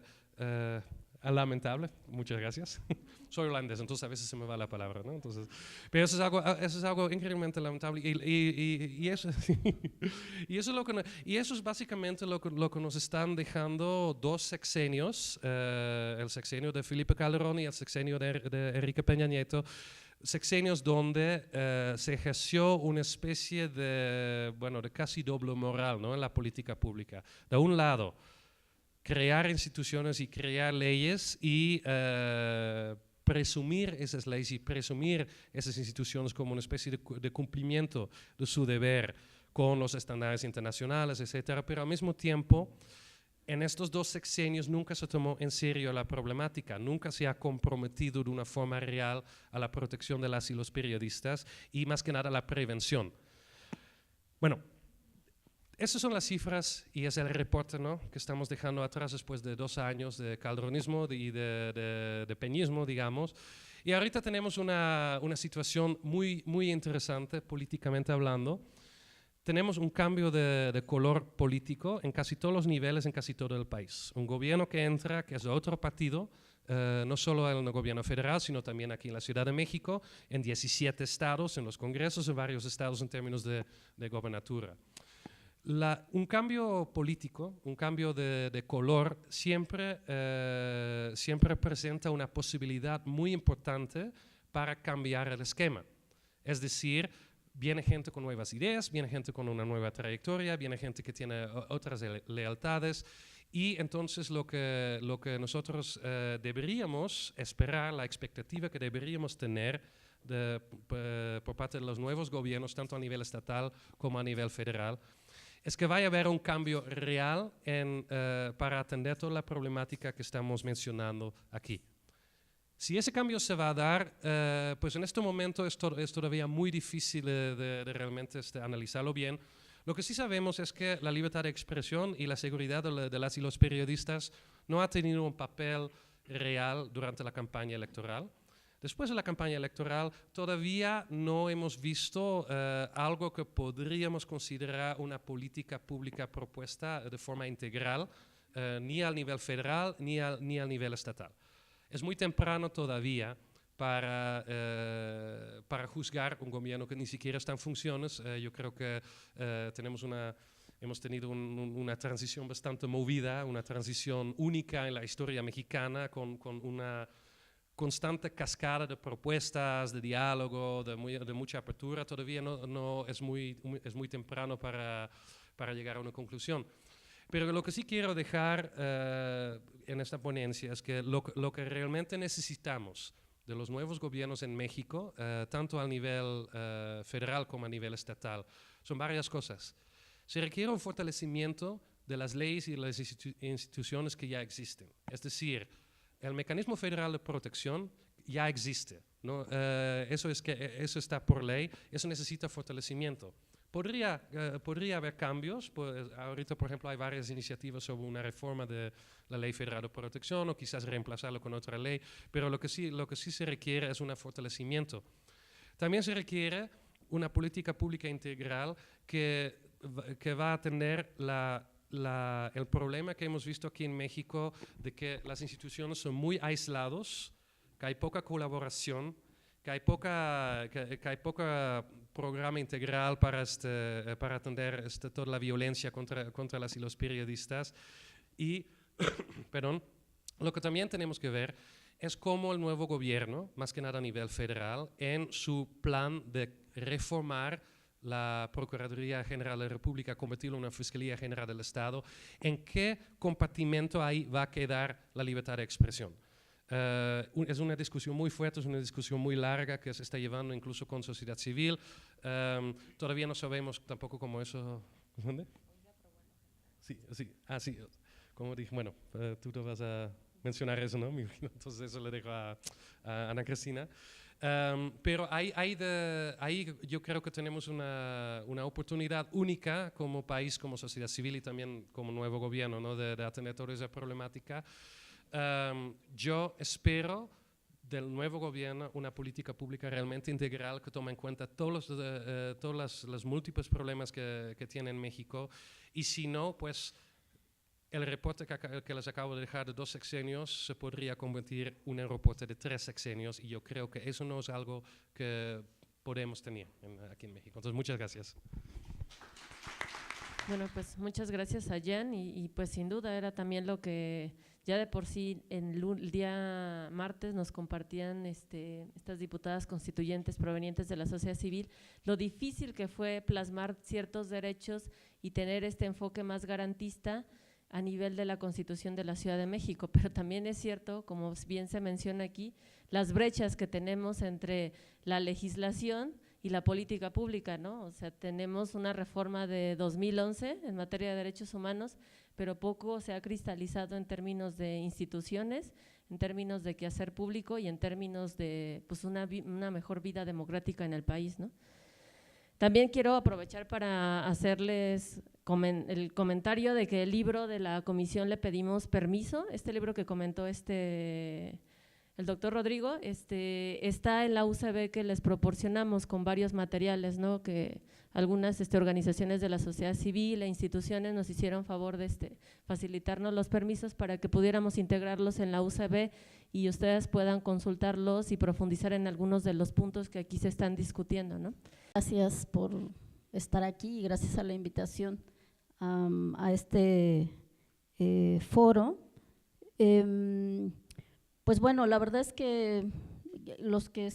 lamentable. Muchas gracias. Soy holandés, entonces a veces se me va la palabra, ¿no? Entonces, pero eso es algo increíblemente lamentable y eso, y eso es básicamente lo que nos están dejando 2 sexenios, el sexenio de Felipe Calderón y el sexenio de Enrique Peña Nieto, sexenios donde se ejerció una especie de casi doble moral, ¿no?, en la política pública. De un lado, crear instituciones y crear leyes y presumir esas leyes y presumir esas instituciones como una especie de cumplimiento de su deber con los estándares internacionales, etcétera, pero al mismo tiempo, en estos 2 sexenios nunca se tomó en serio la problemática, nunca se ha comprometido de una forma real a la protección de las y los periodistas y más que nada la prevención. Bueno, esas son las cifras y es el reporte, ¿no?, que estamos dejando atrás después de 2 años de calderonismo y de peñismo, digamos. Y ahorita tenemos una situación muy interesante políticamente hablando. Tenemos un cambio de color político en casi todos los niveles, en casi todo el país. Un gobierno que entra, que es de otro partido, no solo en el gobierno federal, sino también aquí en la Ciudad de México, en 17 estados, en los congresos, en varios estados en términos de gobernatura. Un cambio político, un cambio de color, siempre presenta una posibilidad muy importante para cambiar el esquema. Es decir, viene gente con nuevas ideas, viene gente con una nueva trayectoria, viene gente que tiene otras lealtades y entonces lo que nosotros deberíamos esperar, la expectativa que deberíamos tener por parte de los nuevos gobiernos, tanto a nivel estatal como a nivel federal, es que vaya a haber un cambio real para atender toda la problemática que estamos mencionando aquí. Si ese cambio se va a dar, pues en este momento es todavía muy difícil de realmente analizarlo bien. Lo que sí sabemos es que la libertad de expresión y la seguridad de las y los periodistas no ha tenido un papel real durante la campaña electoral. Después de la campaña electoral todavía no hemos visto algo que podríamos considerar una política pública propuesta de forma integral, ni al nivel federal ni al nivel estatal. Es muy temprano todavía para juzgar un gobierno que ni siquiera está en funciones. Yo creo que hemos tenido una transición bastante movida, una transición única en la historia mexicana, con una constante cascada de propuestas, de diálogo, de mucha apertura. Todavía no es muy temprano para llegar a una conclusión. Pero lo que sí quiero dejar en esta ponencia es que lo que realmente necesitamos de los nuevos gobiernos en México, tanto a nivel federal como a nivel estatal, son varias cosas. Se requiere un fortalecimiento de las leyes y de las instituciones que ya existen. Es decir, el mecanismo federal de protección ya existe, ¿no? Eso está por ley, eso necesita fortalecimiento. Podría haber cambios, pues, ahorita por ejemplo hay varias iniciativas sobre una reforma de la Ley Federal de Protección o quizás reemplazarlo con otra ley, pero lo que sí se requiere es un fortalecimiento. También se requiere una política pública integral que va a tener el problema que hemos visto aquí en México de que las instituciones son muy aislados, que hay poca colaboración, que hay poca programa integral para atender toda la violencia contra las y los periodistas. Y, perdón, lo que también tenemos que ver es cómo el nuevo gobierno, más que nada a nivel federal, en su plan de reformar la Procuraduría General de la República, convertirlo en una Fiscalía General del Estado, ¿en qué compartimento ahí va a quedar la libertad de expresión? Es una discusión muy fuerte, es una discusión muy larga que se está llevando incluso con sociedad civil. Todavía no sabemos tampoco cómo eso... ¿Dónde? Sí. Como dije, bueno, tú te vas a mencionar eso, ¿no? Entonces eso le dejo a Ana Cristina. Pero ahí yo creo que tenemos una oportunidad única como país, como sociedad civil y también como nuevo gobierno, ¿no? de atender toda esa problemática. Yo espero del nuevo gobierno una política pública realmente integral que tome en cuenta todos los múltiples problemas que tiene México, y si no, pues el reporte que les acabo de dejar de 2 sexenios se podría convertir en un reporte de 3 sexenios, y yo creo que eso no es algo que podemos tener aquí en México. Entonces, muchas gracias. Bueno, pues muchas gracias a Jan, y pues sin duda era también lo que ya de por sí el día martes nos compartían estas diputadas constituyentes provenientes de la sociedad civil, lo difícil que fue plasmar ciertos derechos y tener este enfoque más garantista a nivel de la Constitución de la Ciudad de México, pero también es cierto, como bien se menciona aquí, las brechas que tenemos entre la legislación y la política pública, ¿no? O sea, tenemos una reforma de 2011 en materia de derechos humanos, pero poco se ha cristalizado en términos de instituciones, en términos de quehacer público y en términos de pues, una mejor vida democrática en el país, ¿no? También quiero aprovechar para hacerles el comentario de que el libro de la comisión le pedimos permiso, este libro que comentó el doctor Rodrigo, está en la UCB que les proporcionamos con varios materiales, ¿no? Que algunas organizaciones de la sociedad civil e instituciones nos hicieron favor de facilitarnos los permisos para que pudiéramos integrarlos en la UCB y ustedes puedan consultarlos y profundizar en algunos de los puntos que aquí se están discutiendo, ¿no? Gracias por estar aquí y gracias a la invitación a este foro. Pues bueno, la verdad es que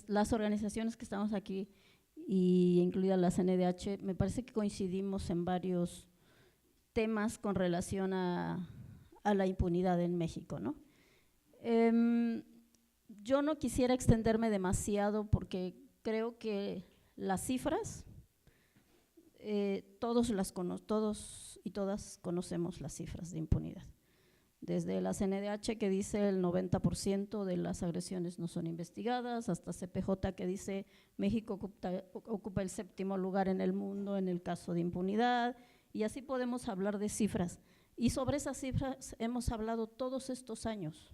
las organizaciones que estamos aquí, y incluida la CNDH, me parece que coincidimos en varios temas con relación a la impunidad en México, ¿no? Yo no quisiera extenderme demasiado porque creo que las cifras, todos y todas conocemos las cifras de impunidad. desde la CNDH que dice el 90% de las agresiones no son investigadas, hasta CPJ que dice México ocupa el 7º lugar en el mundo en el caso de impunidad, y así podemos hablar de cifras. Y sobre esas cifras hemos hablado todos estos años.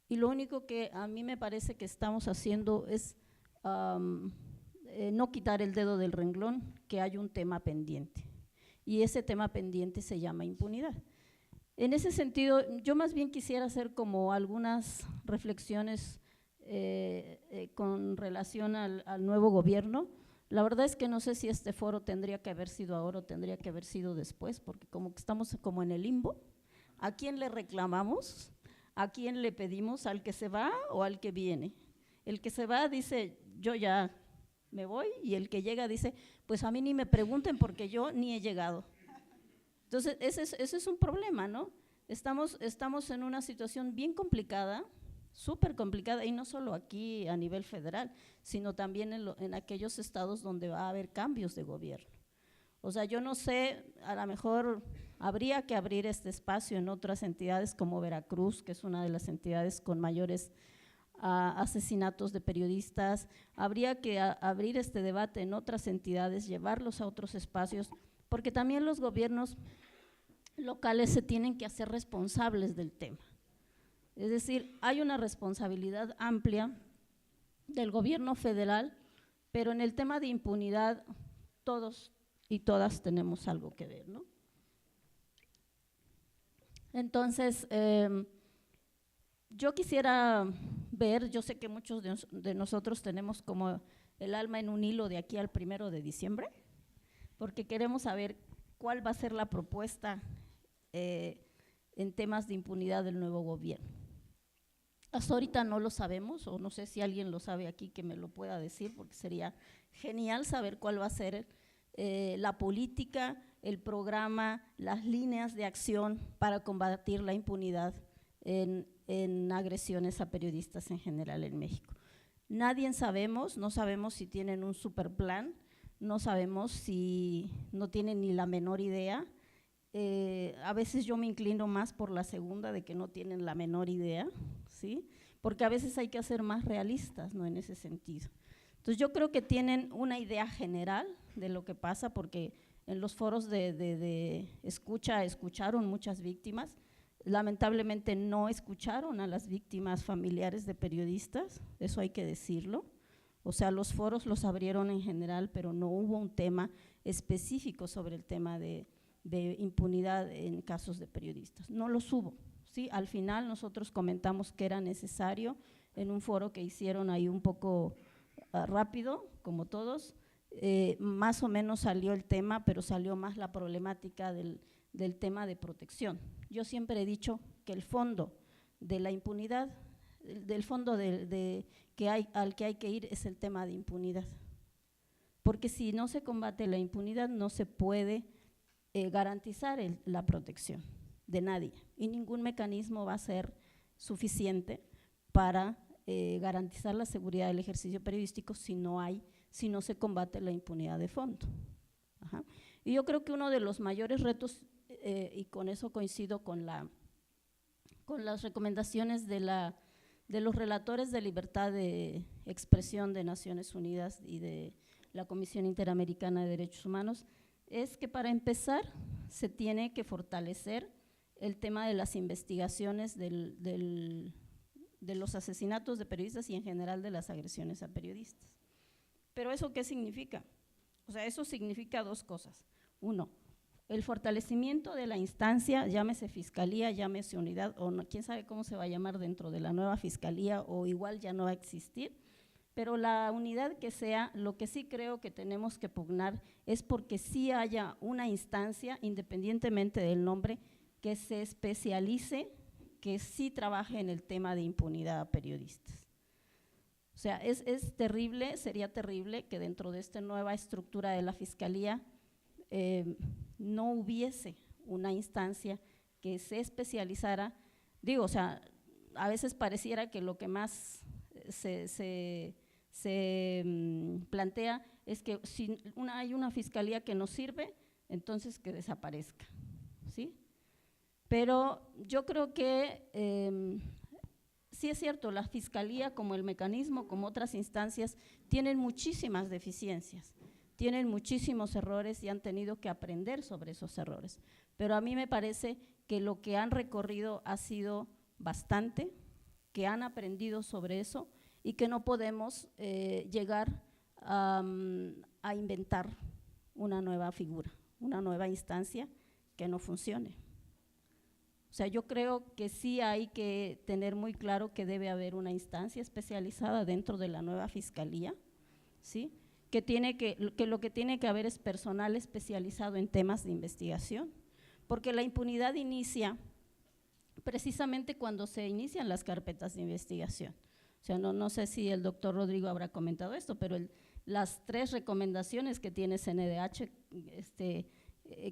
Y lo único que a mí me parece que estamos haciendo es no quitar el dedo del renglón, que hay un tema pendiente. Y ese tema pendiente se llama impunidad. En ese sentido, yo más bien quisiera hacer como algunas reflexiones con relación al nuevo gobierno. La verdad es que no sé si este foro tendría que haber sido ahora o tendría que haber sido después, porque como que estamos como en el limbo. ¿A quién le reclamamos? ¿A quién le pedimos? ¿Al que se va o al que viene? El que se va dice, yo ya me voy, y el que llega dice, pues a mí ni me pregunten porque yo ni he llegado. Entonces, ese es un problema, ¿no? Estamos en una situación bien complicada, súper complicada, y no solo aquí a nivel federal, sino también en aquellos estados donde va a haber cambios de gobierno. O sea, yo no sé, a lo mejor habría que abrir este espacio en otras entidades como Veracruz, que es una de las entidades con mayores asesinatos de periodistas. Habría que abrir este debate en otras entidades, llevarlos a otros espacios, porque también los gobiernos locales se tienen que hacer responsables del tema. Es decir, hay una responsabilidad amplia del gobierno federal, pero en el tema de impunidad todos y todas tenemos algo que ver, ¿no? Entonces, yo quisiera ver, yo sé que muchos de nosotros tenemos como el alma en un hilo de aquí al 1 de diciembre, porque queremos saber cuál va a ser la propuesta en temas de impunidad del nuevo gobierno. Hasta ahorita no lo sabemos, o no sé si alguien lo sabe aquí que me lo pueda decir, porque sería genial saber cuál va a ser la política, el programa, las líneas de acción para combatir la impunidad en agresiones a periodistas en general en México. Nadie sabemos, no sabemos si tienen un super plan, no sabemos si no tienen ni la menor idea. A veces yo me inclino más por la segunda, de que no tienen la menor idea, ¿sí? Porque a veces hay que ser más realistas, ¿no? En ese sentido. Entonces yo creo que tienen una idea general de lo que pasa, porque en los foros de escucha escucharon muchas víctimas. Lamentablemente no escucharon a las víctimas familiares de periodistas, eso hay que decirlo. O sea, los foros los abrieron en general, pero no hubo un tema específico sobre el tema de impunidad en casos de periodistas. No los hubo, ¿sí? Al final nosotros comentamos que era necesario en un foro que hicieron ahí un poco rápido, como todos. Más o menos salió el tema, pero salió más la problemática del tema de protección. Yo siempre he dicho que el fondo de la impunidad, del fondo al que hay que ir es el tema de impunidad. Porque si no se combate la impunidad, no se puede garantizar la protección de nadie, y ningún mecanismo va a ser suficiente para garantizar la seguridad del ejercicio periodístico si no se combate la impunidad de fondo. Ajá. Y yo creo que uno de los mayores retos, y con eso coincido con las recomendaciones de los relatores de libertad de expresión de Naciones Unidas y de la Comisión Interamericana de Derechos Humanos, es que para empezar se tiene que fortalecer el tema de las investigaciones de los asesinatos de periodistas y en general de las agresiones a periodistas. ¿Pero eso qué significa? O sea, eso significa dos cosas. Uno, el fortalecimiento de la instancia, llámese fiscalía, llámese unidad, o no, quién sabe cómo se va a llamar dentro de la nueva fiscalía, o igual ya no va a existir. Pero la unidad que sea, lo que sí creo que tenemos que pugnar es porque sí haya una instancia, independientemente del nombre, que se especialice, que sí trabaje en el tema de impunidad a periodistas. O sea, es terrible, sería terrible que dentro de esta nueva estructura de la Fiscalía no hubiese una instancia que se especializara. Digo, o sea, a veces pareciera que lo que más se plantea es que si hay una fiscalía que no sirve, entonces que desaparezca, ¿sí? Pero yo creo que sí es cierto, la Fiscalía como el mecanismo, como otras instancias, tienen muchísimas deficiencias, tienen muchísimos errores y han tenido que aprender sobre esos errores. Pero a mí me parece que lo que han recorrido ha sido bastante, que han aprendido sobre eso y que no podemos llegar a inventar una nueva figura, una nueva instancia que no funcione. O sea, yo creo que sí hay que tener muy claro que debe haber una instancia especializada dentro de la nueva Fiscalía, ¿sí? Que lo que tiene que haber es personal especializado en temas de investigación, porque la impunidad inicia precisamente cuando se inician las carpetas de investigación. O sea, no sé si el doctor Rodrigo habrá comentado esto, pero las 3 recomendaciones que tiene CNDH,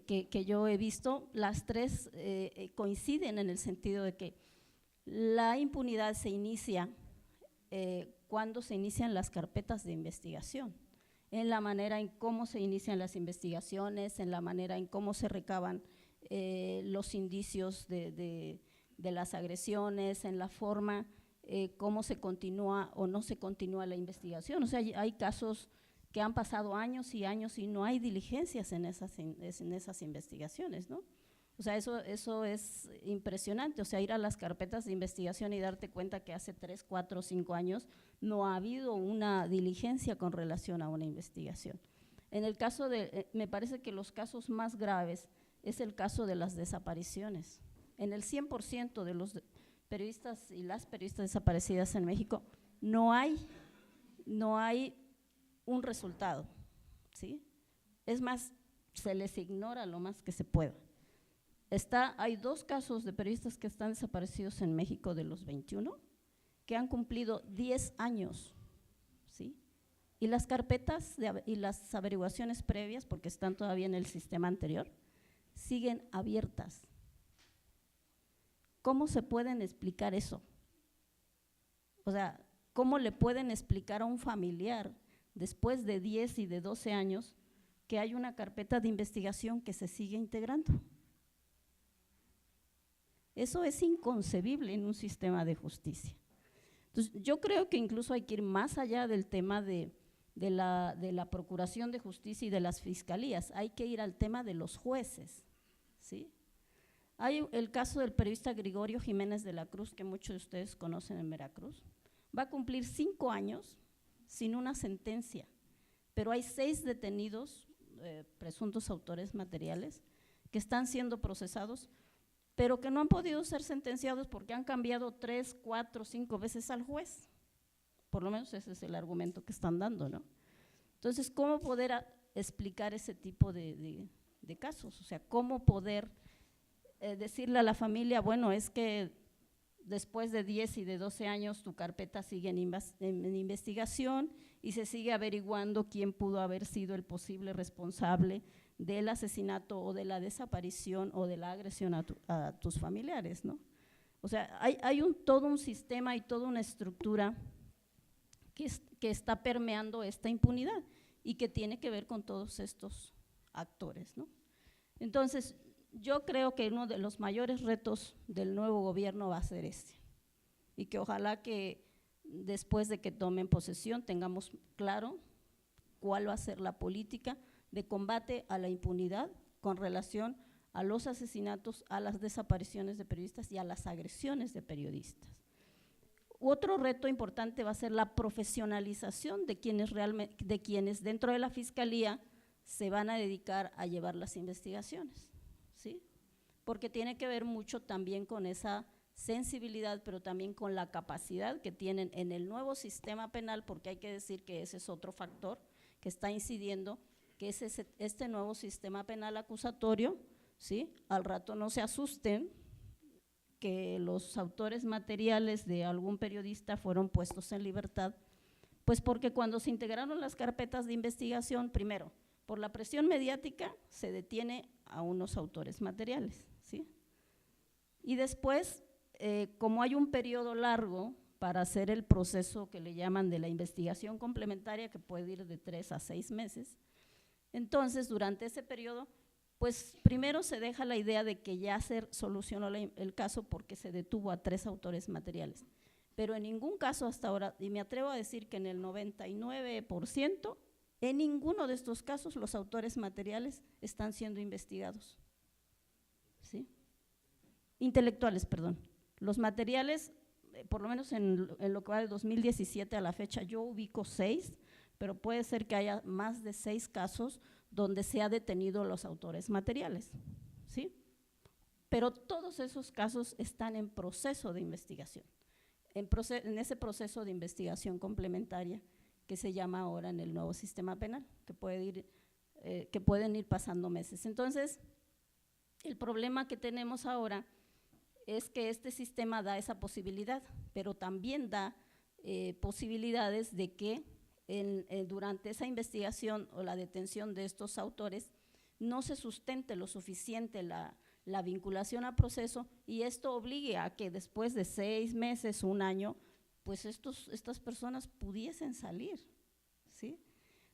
que yo he visto, las 3 coinciden en el sentido de que la impunidad se inicia cuando se inician las carpetas de investigación, en la manera en cómo se inician las investigaciones, en la manera en cómo se recaban los indicios de las agresiones, en la forma cómo se continúa o no se continúa la investigación. O sea, hay casos que han pasado años y años y no hay diligencias en esas investigaciones, ¿no? O sea, eso es impresionante, o sea, ir a las carpetas de investigación y darte cuenta que hace 3, 4, 5 años no ha habido una diligencia con relación a una investigación. En el caso me parece que los casos más graves es el caso de las desapariciones. En el 100% de los periodistas y las periodistas desaparecidas en México no hay un resultado, ¿sí? Es más, se les ignora lo más que se pueda. Hay 2 casos de periodistas que están desaparecidos en México de los 21 que han cumplido 10 años, ¿sí? Y las carpetas y las averiguaciones previas, porque están todavía en el sistema anterior, siguen abiertas. ¿Cómo se pueden explicar eso? O sea, ¿cómo le pueden explicar a un familiar después de 10 y de 12 años que hay una carpeta de investigación que se sigue integrando? Eso es inconcebible en un sistema de justicia. Entonces, yo creo que incluso hay que ir más allá del tema de la Procuración de Justicia y de las Fiscalías, hay que ir al tema de los jueces, ¿sí? Hay el caso del periodista Gregorio Jiménez de la Cruz, que muchos de ustedes conocen en Veracruz, va a cumplir 5 años sin una sentencia, pero hay 6 detenidos, presuntos autores materiales, que están siendo procesados, pero que no han podido ser sentenciados porque han cambiado 3, 4, 5 veces al juez. Por lo menos ese es el argumento que están dando, ¿no? Entonces, ¿cómo poder explicar ese tipo de casos? O sea, ¿cómo poder decirle a la familia, bueno, es que después de 10 y de 12 años tu carpeta sigue en investigación y se sigue averiguando quién pudo haber sido el posible responsable del asesinato o de la desaparición o de la agresión a tus familiares, ¿no? O sea, hay todo un sistema y toda una estructura que está permeando esta impunidad y que tiene que ver con todos estos actores, ¿no? Entonces, yo creo que uno de los mayores retos del nuevo gobierno va a ser este, y que ojalá que después de que tomen posesión tengamos claro cuál va a ser la política de combate a la impunidad con relación a los asesinatos, a las desapariciones de periodistas y a las agresiones de periodistas. Otro reto importante va a ser la profesionalización de quienes dentro de la Fiscalía se van a dedicar a llevar las investigaciones, ¿sí? Porque tiene que ver mucho también con esa sensibilidad, pero también con la capacidad que tienen en el nuevo sistema penal, porque hay que decir que ese es otro factor que está incidiendo, que es este nuevo sistema penal acusatorio, ¿sí? Al rato no se asusten que los autores materiales de algún periodista fueron puestos en libertad, pues porque cuando se integraron las carpetas de investigación, primero, por la presión mediática se detiene a unos autores materiales, ¿sí? Y después, como hay un periodo largo para hacer el proceso que le llaman de la investigación complementaria, que puede ir de 3 a 6 meses, entonces durante ese periodo Pues primero se deja la idea de que ya se solucionó el caso porque se detuvo a 3 autores materiales, pero en ningún caso hasta ahora, y me atrevo a decir que en el 99%, en ninguno de estos casos los autores materiales están siendo investigados, ¿sí? Intelectuales, perdón. Los materiales, por lo menos en lo que va de 2017 a la fecha, yo ubico 6, pero puede ser que haya más de 6 casos donde se ha detenido los autores materiales, ¿sí? Pero todos esos casos están en proceso de investigación, en ese proceso de investigación complementaria que se llama ahora en el nuevo sistema penal, que pueden ir pasando meses. Entonces, el problema que tenemos ahora es que este sistema da esa posibilidad, pero también da posibilidades de que durante esa investigación o la detención de estos autores no se sustente lo suficiente la vinculación a proceso, y esto obligue a que después de 6 meses, 1 año, pues estas personas pudiesen salir, ¿sí?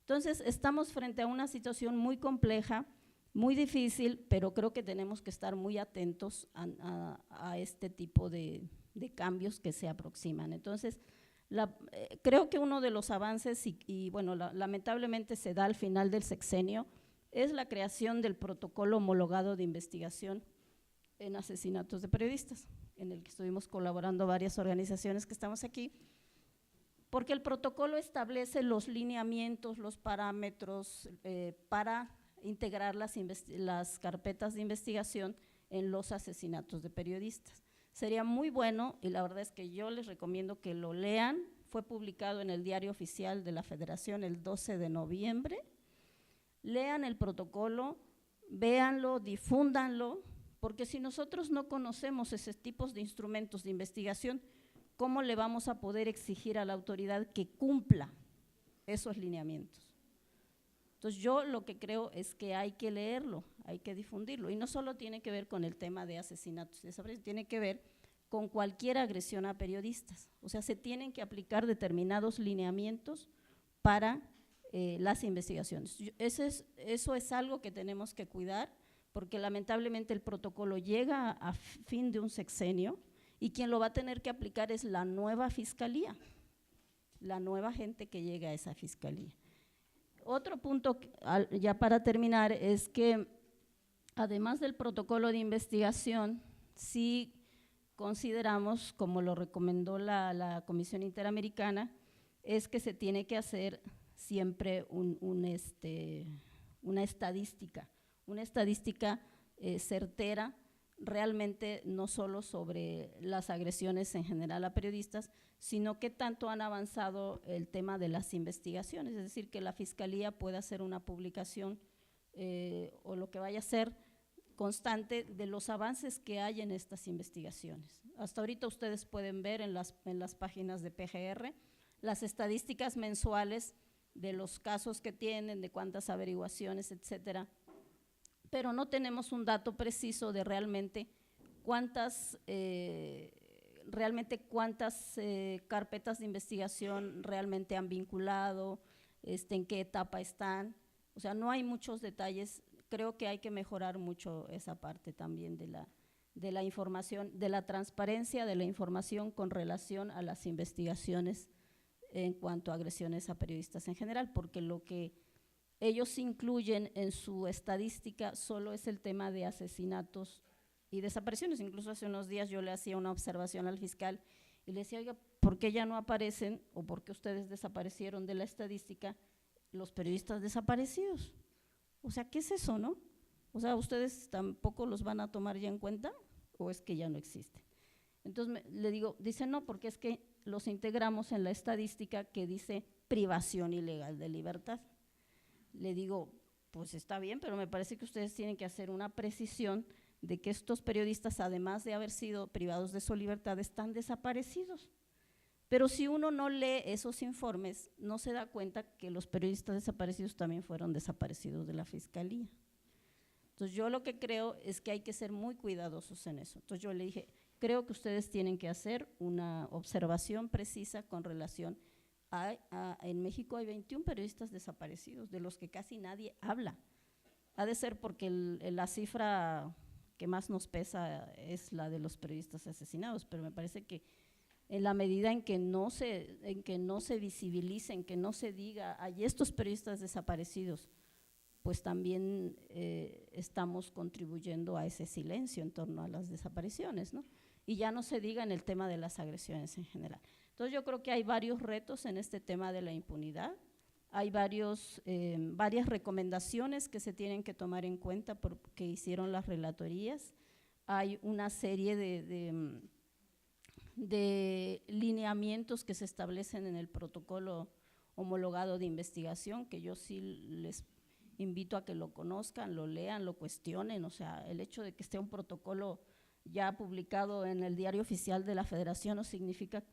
Entonces, estamos frente a una situación muy compleja, muy difícil, pero creo que tenemos que estar muy atentos a este tipo de cambios que se aproximan. Entonces, creo que uno de los avances, y bueno, lamentablemente se da al final del sexenio, es la creación del protocolo homologado de investigación en asesinatos de periodistas, en el que estuvimos colaborando varias organizaciones que estamos aquí, porque el protocolo establece los lineamientos, los parámetros para integrar las carpetas de investigación en los asesinatos de periodistas. Sería muy bueno, y la verdad es que yo les recomiendo que lo lean, fue publicado en el Diario Oficial de la Federación el 12 de noviembre, lean el protocolo, véanlo, difúndanlo, porque si nosotros no conocemos esos tipos de instrumentos de investigación, ¿cómo le vamos a poder exigir a la autoridad que cumpla esos lineamientos? Entonces, yo lo que creo es que hay que leerlo, hay que difundirlo, y no solo tiene que ver con el tema de asesinatos y desapariciones, tiene que ver con cualquier agresión a periodistas. O sea, se tienen que aplicar determinados lineamientos para las investigaciones. Eso es algo que tenemos que cuidar, porque lamentablemente el protocolo llega a fin de un sexenio y quien lo va a tener que aplicar es la nueva fiscalía, la nueva gente que llega a esa fiscalía. Otro punto, ya para terminar, es que además del protocolo de investigación, sí consideramos, como lo recomendó la Comisión Interamericana, es que se tiene que hacer siempre una estadística certera, realmente no solo sobre las agresiones en general a periodistas, sino que tanto han avanzado el tema de las investigaciones, es decir, que la Fiscalía pueda hacer una publicación o lo que vaya a ser constante de los avances que hay en estas investigaciones. Hasta ahorita ustedes pueden ver en las páginas de PGR las estadísticas mensuales de los casos que tienen, de cuántas averiguaciones, etcétera, pero no tenemos un dato preciso de realmente cuántas carpetas de investigación realmente han vinculado, en qué etapa están. O sea, no hay muchos detalles. Creo que hay que mejorar mucho esa parte también de la información, de la transparencia de la información con relación a las investigaciones en cuanto a agresiones a periodistas en general, porque lo que ellos incluyen en su estadística solo es el tema de asesinatos y desapariciones. Incluso hace unos días yo le hacía una observación al fiscal y le decía, oiga, ¿por qué ya no aparecen o por qué ustedes desaparecieron de la estadística los periodistas desaparecidos? O sea, ¿qué es eso, no? O sea, ¿ustedes tampoco los van a tomar ya en cuenta o es que ya no existen? Entonces le digo, dice no, porque es que los integramos en la estadística que dice privación ilegal de libertad. Le digo, pues está bien, pero me parece que ustedes tienen que hacer una precisión de que estos periodistas, además de haber sido privados de su libertad, están desaparecidos. Pero si uno no lee esos informes, no se da cuenta que los periodistas desaparecidos también fueron desaparecidos de la Fiscalía. Entonces yo lo que creo es que hay que ser muy cuidadosos en eso. Entonces yo le dije, creo que ustedes tienen que hacer una observación precisa con relación en México hay 21 periodistas desaparecidos, de los que casi nadie habla. Ha de ser porque la cifra que más nos pesa es la de los periodistas asesinados, pero me parece que en la medida en que no se visibilice, en que no se diga, hay estos periodistas desaparecidos, pues también estamos contribuyendo a ese silencio en torno a las desapariciones, ¿no? Y ya no se diga en el tema de las agresiones en general. Entonces yo creo que hay varios retos en este tema de la impunidad, hay varias recomendaciones que se tienen que tomar en cuenta porque hicieron las relatorías, hay una serie de lineamientos que se establecen en el protocolo homologado de investigación, que yo sí les invito a que lo conozcan, lo lean, lo cuestionen, o sea, el hecho de que esté un protocolo ya publicado en el Diario Oficial de la Federación no significa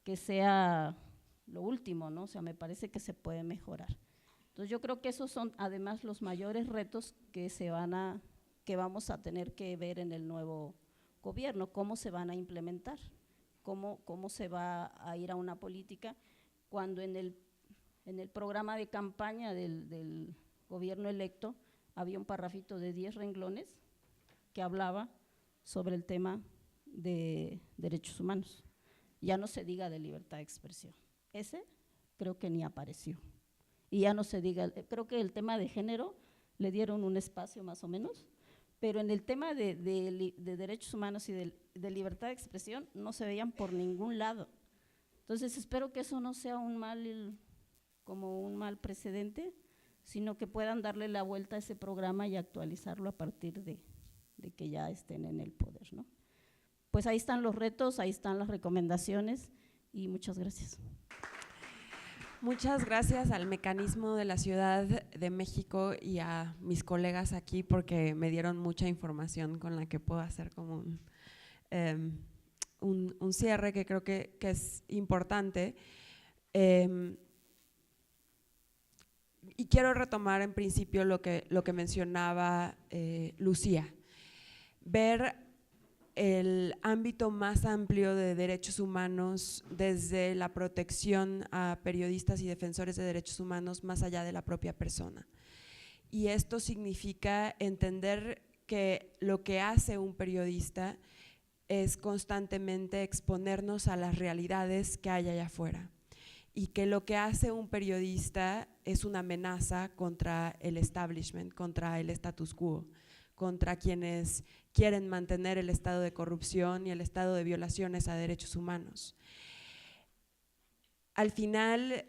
que sea lo último, ¿no? O sea, me parece que se puede mejorar. Entonces yo creo que esos son además los mayores retos que vamos a tener que ver en el nuevo gobierno, cómo se van a implementar, cómo se va a ir a una política cuando en el programa de campaña del gobierno electo había un parrafito de 10 renglones que hablaba sobre el tema de derechos humanos. Ya no se diga de libertad de expresión. Ese creo que ni apareció. Y ya no se diga, creo que el tema de género le dieron un espacio más o menos, pero en el tema de derechos humanos y de libertad de expresión no se veían por ningún lado. Entonces espero que eso no sea como un mal precedente, sino que puedan darle la vuelta a ese programa y actualizarlo a partir de que ya estén en el poder, ¿no? Pues ahí están los retos, ahí están las recomendaciones y muchas gracias. Muchas gracias al Mecanismo de la Ciudad de México y a mis colegas aquí porque me dieron mucha información con la que puedo hacer como un cierre que creo que es importante. Y quiero retomar en principio lo que mencionaba Lucía, ver el ámbito más amplio de derechos humanos desde la protección a periodistas y defensores de derechos humanos más allá de la propia persona. Y esto significa entender que lo que hace un periodista es constantemente exponernos a las realidades que hay allá afuera y que lo que hace un periodista es una amenaza contra el establishment, contra el status quo, contra quienes quieren mantener el estado de corrupción y el estado de violaciones a derechos humanos. Al final,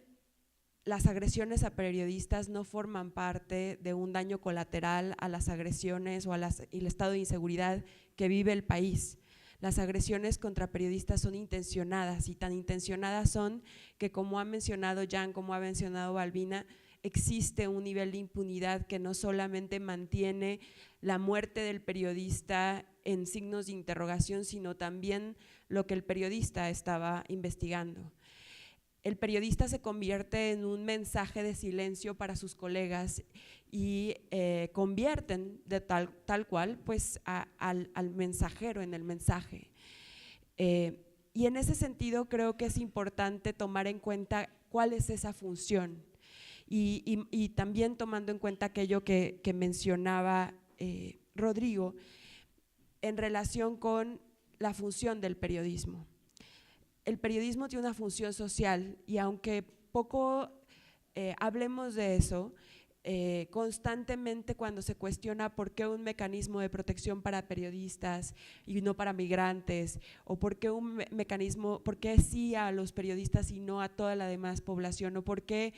las agresiones a periodistas no forman parte de un daño colateral a las agresiones o el estado de inseguridad que vive el país. Las agresiones contra periodistas son intencionadas y tan intencionadas son que, como ha mencionado Jan, como ha mencionado Balbina, existe un nivel de impunidad que no solamente mantiene la muerte del periodista en signos de interrogación, sino también lo que el periodista estaba investigando. El periodista se convierte en un mensaje de silencio para sus colegas y convierten de tal cual pues al mensajero en el mensaje. Y en ese sentido creo que es importante tomar en cuenta cuál es esa función y también tomando en cuenta aquello que mencionaba Rodrigo en relación con la función del periodismo. El periodismo tiene una función social y aunque poco hablemos de eso, constantemente cuando se cuestiona por qué un mecanismo de protección para periodistas y no para migrantes, o por qué un mecanismo, por qué sí a los periodistas y no a toda la demás población, o por qué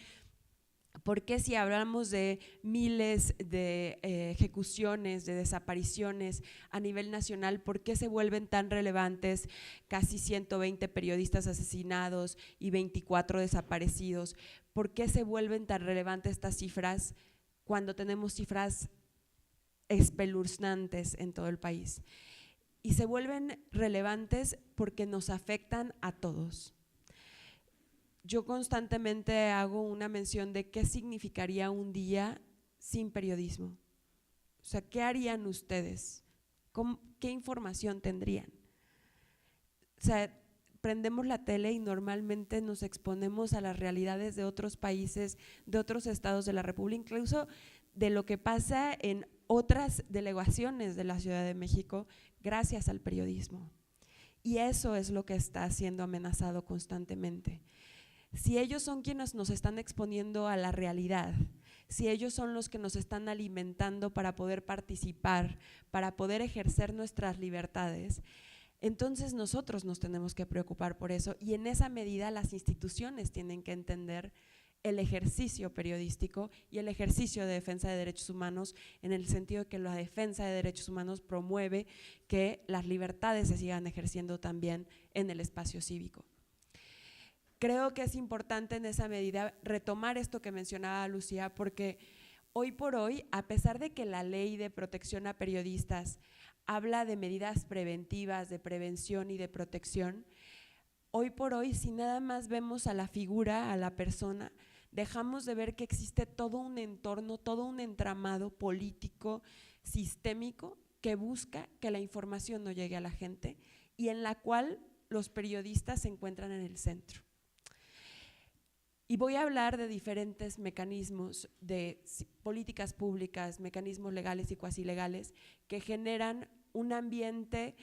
si hablamos de miles de ejecuciones, de desapariciones a nivel nacional, ¿por qué se vuelven tan relevantes casi 120 periodistas asesinados y 24 desaparecidos? ¿Por qué se vuelven tan relevantes estas cifras cuando tenemos cifras espeluznantes en todo el país? Y se vuelven relevantes porque nos afectan a todos. Yo constantemente hago una mención de qué significaría un día sin periodismo. O sea, ¿qué harían ustedes? ¿Qué información tendrían? O sea, prendemos la tele y normalmente nos exponemos a las realidades de otros países, de otros estados de la República, incluso de lo que pasa en otras delegaciones de la Ciudad de México gracias al periodismo. Y eso es lo que está siendo amenazado constantemente. Si ellos son quienes nos están exponiendo a la realidad, si ellos son los que nos están alimentando para poder participar, para poder ejercer nuestras libertades, entonces nosotros nos tenemos que preocupar por eso, y en esa medida las instituciones tienen que entender el ejercicio periodístico y el ejercicio de defensa de derechos humanos, en el sentido de que la defensa de derechos humanos promueve que las libertades se sigan ejerciendo también en el espacio cívico. Creo que es importante en esa medida retomar esto que mencionaba Lucía, porque hoy por hoy, a pesar de que la ley de protección a periodistas habla de medidas preventivas, de prevención y de protección, hoy por hoy, si nada más vemos a la figura, a la persona, dejamos de ver que existe todo un entorno, todo un entramado político, sistémico, que busca que la información no llegue a la gente y en la cual los periodistas se encuentran en el centro. Y voy a hablar de diferentes mecanismos de políticas públicas, mecanismos legales y cuasi legales que generan un ambiente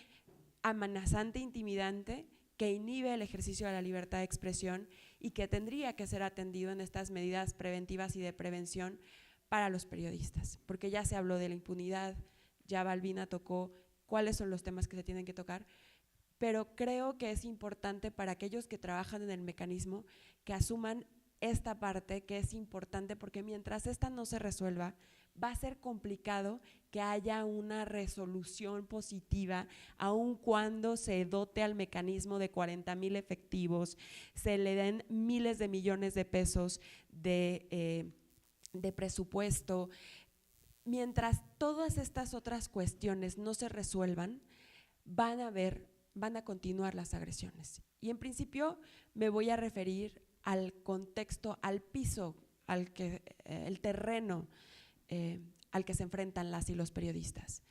amenazante, intimidante, que inhibe el ejercicio de la libertad de expresión y que tendría que ser atendido en estas medidas preventivas y de prevención para los periodistas, porque ya se habló de la impunidad, ya Balbina tocó cuáles son los temas que se tienen que tocar, pero creo que es importante para aquellos que trabajan en el mecanismo que asuman esta parte, que es importante, porque mientras esta no se resuelva, va a ser complicado que haya una resolución positiva, aun cuando se dote al mecanismo de 40,000 efectivos, se le den miles de millones de pesos de presupuesto. Mientras todas estas otras cuestiones no se resuelvan, van a continuar las agresiones. Y en principio me voy a referir al contexto, al piso, el terreno al que se enfrentan las y los periodistas.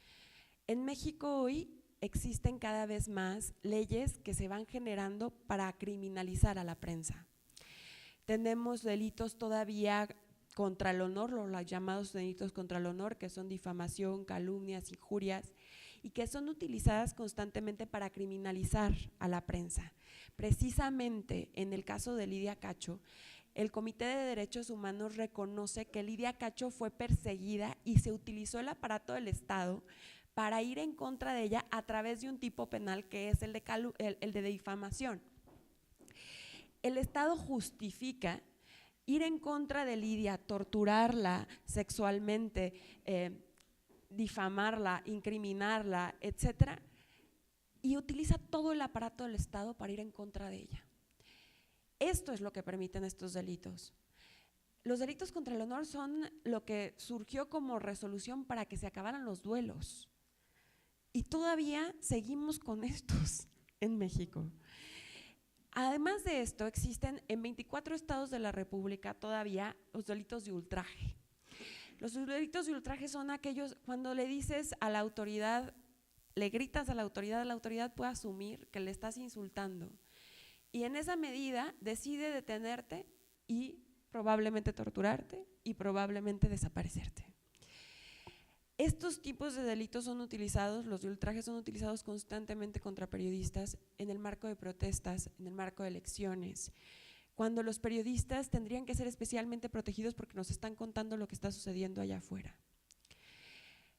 En México hoy existen cada vez más leyes que se van generando para criminalizar a la prensa. Tenemos delitos todavía contra el honor, los llamados delitos contra el honor, que son difamación, calumnias, injurias, y que son utilizadas constantemente para criminalizar a la prensa. Precisamente en el caso de Lidia Cacho, el Comité de Derechos Humanos reconoce que Lidia Cacho fue perseguida y se utilizó el aparato del Estado para ir en contra de ella a través de un tipo penal que es el de difamación. El Estado justifica ir en contra de Lidia, torturarla sexualmente, difamarla, incriminarla, etcétera, y utiliza todo el aparato del Estado para ir en contra de ella. Esto es lo que permiten estos delitos. Los delitos contra el honor son lo que surgió como resolución para que se acabaran los duelos. Y todavía seguimos con estos en México. Además de esto, existen en 24 estados de la República todavía los delitos de ultraje. Los delitos de ultraje son aquellos cuando le dices a la autoridad, le gritas a la autoridad puede asumir que le estás insultando. Y en esa medida decide detenerte y probablemente torturarte y probablemente desaparecerte. Estos tipos de delitos son utilizados, los de ultraje son utilizados constantemente contra periodistas en el marco de protestas, en el marco de elecciones, cuando los periodistas tendrían que ser especialmente protegidos porque nos están contando lo que está sucediendo allá afuera.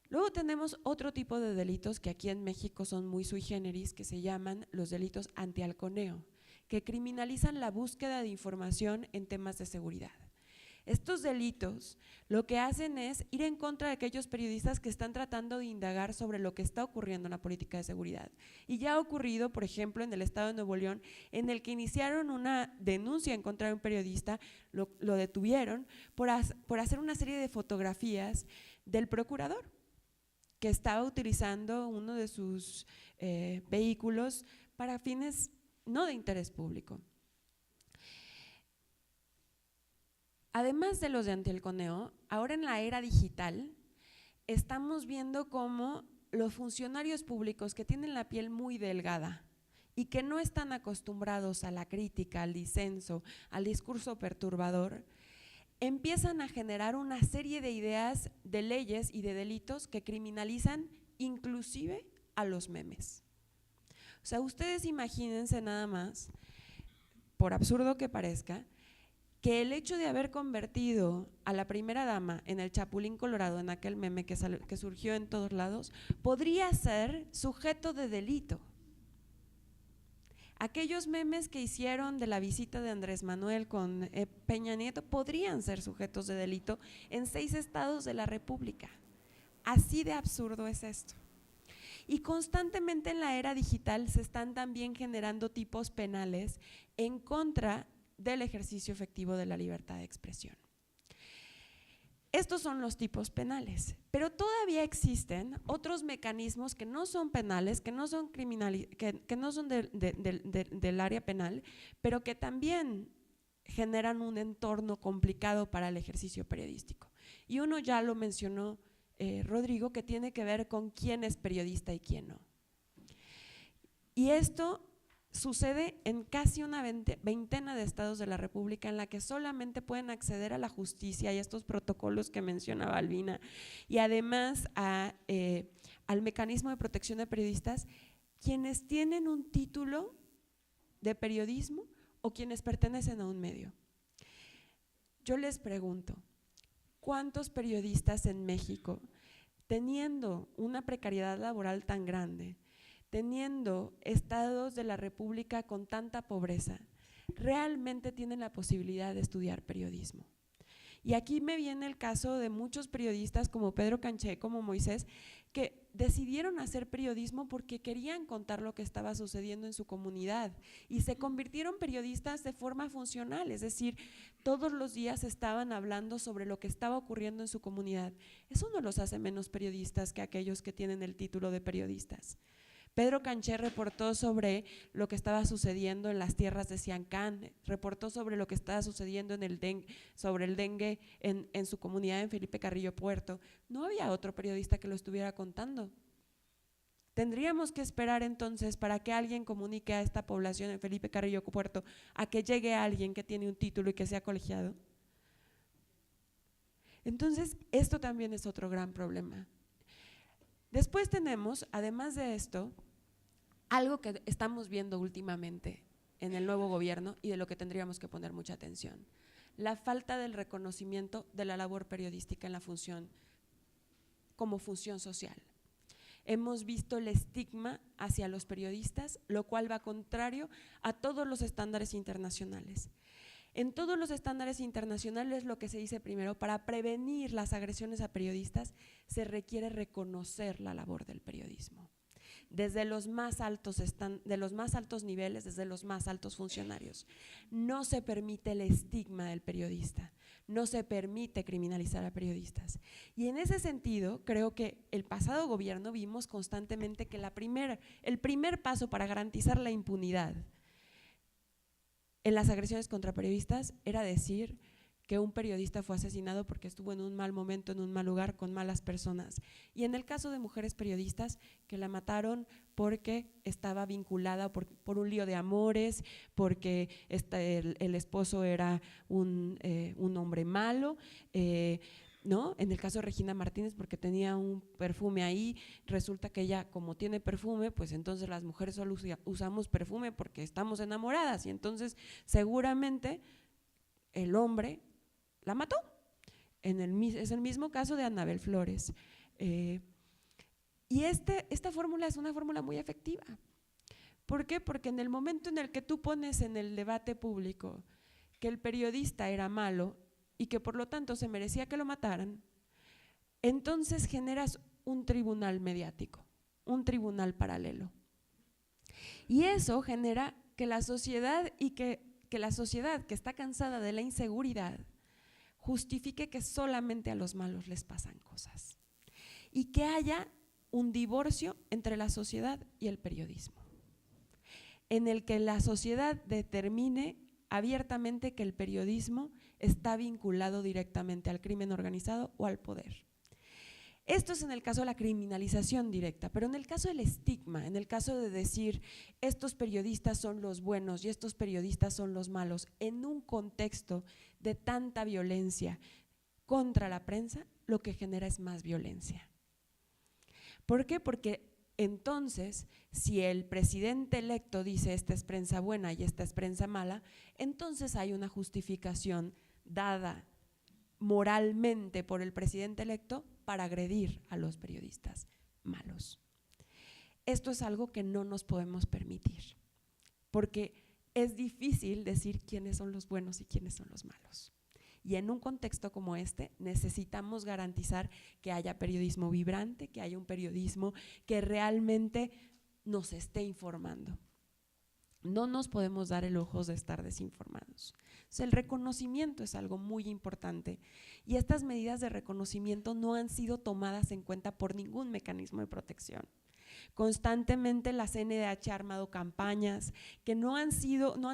Luego tenemos otro tipo de delitos que aquí en México son muy sui generis, que se llaman los delitos antihalconeo, que criminalizan la búsqueda de información en temas de seguridad. Estos delitos lo que hacen es ir en contra de aquellos periodistas que están tratando de indagar sobre lo que está ocurriendo en la política de seguridad. Y ya ha ocurrido, por ejemplo, en el estado de Nuevo León, en el que iniciaron una denuncia en contra de un periodista, lo detuvieron por hacer una serie de fotografías del procurador, que estaba utilizando uno de sus vehículos para fines no de interés público. Además de los de antihalconeo, ahora en la era digital estamos viendo cómo los funcionarios públicos que tienen la piel muy delgada y que no están acostumbrados a la crítica, al disenso, al discurso perturbador, empiezan a generar una serie de ideas, de leyes y de delitos que criminalizan inclusive a los memes. O sea, ustedes imagínense nada más, por absurdo que parezca, que el hecho de haber convertido a la primera dama en el Chapulín Colorado, en aquel meme que surgió en todos lados, podría ser sujeto de delito. Aquellos memes que hicieron de la visita de Andrés Manuel con Peña Nieto podrían ser sujetos de delito en 6 estados de la República. Así de absurdo es esto. Y constantemente en la era digital se están también generando tipos penales en contra del ejercicio efectivo de la libertad de expresión. Estos son los tipos penales, pero todavía existen otros mecanismos que no son penales, que no son del área penal, pero que también generan un entorno complicado para el ejercicio periodístico. Y uno ya lo mencionó Rodrigo, que tiene que ver con quién es periodista y quién no. Y esto sucede en casi una veintena de estados de la República, en la que solamente pueden acceder a la justicia y a estos protocolos que mencionaba Albina, y además al mecanismo de protección de periodistas, quienes tienen un título de periodismo o quienes pertenecen a un medio. Yo les pregunto, ¿cuántos periodistas en México, teniendo una precariedad laboral tan grande, teniendo estados de la República con tanta pobreza, realmente tienen la posibilidad de estudiar periodismo? Y aquí me viene el caso de muchos periodistas como Pedro Canché, como Moisés, que decidieron hacer periodismo porque querían contar lo que estaba sucediendo en su comunidad y se convirtieron periodistas de forma funcional, es decir, todos los días estaban hablando sobre lo que estaba ocurriendo en su comunidad. Eso no los hace menos periodistas que aquellos que tienen el título de periodistas. Pedro Canché reportó sobre lo que estaba sucediendo en las tierras de Siancán, reportó sobre lo que estaba sucediendo sobre el dengue en su comunidad en Felipe Carrillo Puerto. No había otro periodista que lo estuviera contando. Tendríamos que esperar entonces para que alguien comunique a esta población en Felipe Carrillo Puerto a que llegue alguien que tiene un título y que sea colegiado. Entonces, esto también es otro gran problema. Después tenemos, además de esto, algo que estamos viendo últimamente en el nuevo gobierno y de lo que tendríamos que poner mucha atención: la falta del reconocimiento de la labor periodística en la función, como función social. Hemos visto el estigma hacia los periodistas, lo cual va contrario a todos los estándares internacionales. En todos los estándares internacionales, lo que se dice primero, para prevenir las agresiones a periodistas, se requiere reconocer la labor del periodismo. Desde los más altos niveles, desde los más altos funcionarios. No se permite el estigma del periodista, no se permite criminalizar a periodistas. Y en ese sentido, creo que el pasado gobierno vimos constantemente que el primer paso para garantizar la impunidad en las agresiones contra periodistas era decir que un periodista fue asesinado porque estuvo en un mal momento, en un mal lugar, con malas personas. Y en el caso de mujeres periodistas, que la mataron porque estaba vinculada por un lío de amores, porque el esposo era un hombre malo, ¿no? En el caso de Regina Martínez, porque tenía un perfume ahí, resulta que ella, como tiene perfume, pues entonces las mujeres solo usamos perfume porque estamos enamoradas, y entonces seguramente el hombre la mató. Es el mismo caso de Anabel Flores. Y esta fórmula es una fórmula muy efectiva. ¿Por qué? Porque en el momento en el que tú pones en el debate público que el periodista era malo y que por lo tanto se merecía que lo mataran, entonces generas un tribunal mediático, un tribunal paralelo. Y eso genera que la sociedad que está cansada de la inseguridad justifique que solamente a los malos les pasan cosas y que haya un divorcio entre la sociedad y el periodismo, en el que la sociedad determine abiertamente que el periodismo está vinculado directamente al crimen organizado o al poder. Esto es en el caso de la criminalización directa, pero en el caso del estigma, en el caso de decir estos periodistas son los buenos y estos periodistas son los malos, en un contexto de tanta violencia contra la prensa, lo que genera es más violencia. ¿Por qué? Porque entonces, si el presidente electo dice esta es prensa buena y esta es prensa mala, entonces hay una justificación dada moralmente por el presidente electo para agredir a los periodistas malos. Esto es algo que no nos podemos permitir, porque es difícil decir quiénes son los buenos y quiénes son los malos. Y en un contexto como este necesitamos garantizar que haya periodismo vibrante, que haya un periodismo que realmente nos esté informando. No nos podemos dar el lujo de estar desinformados. O sea, el reconocimiento es algo muy importante y estas medidas de reconocimiento no han sido tomadas en cuenta por ningún mecanismo de protección. Constantemente la CNDH ha armado campañas que no han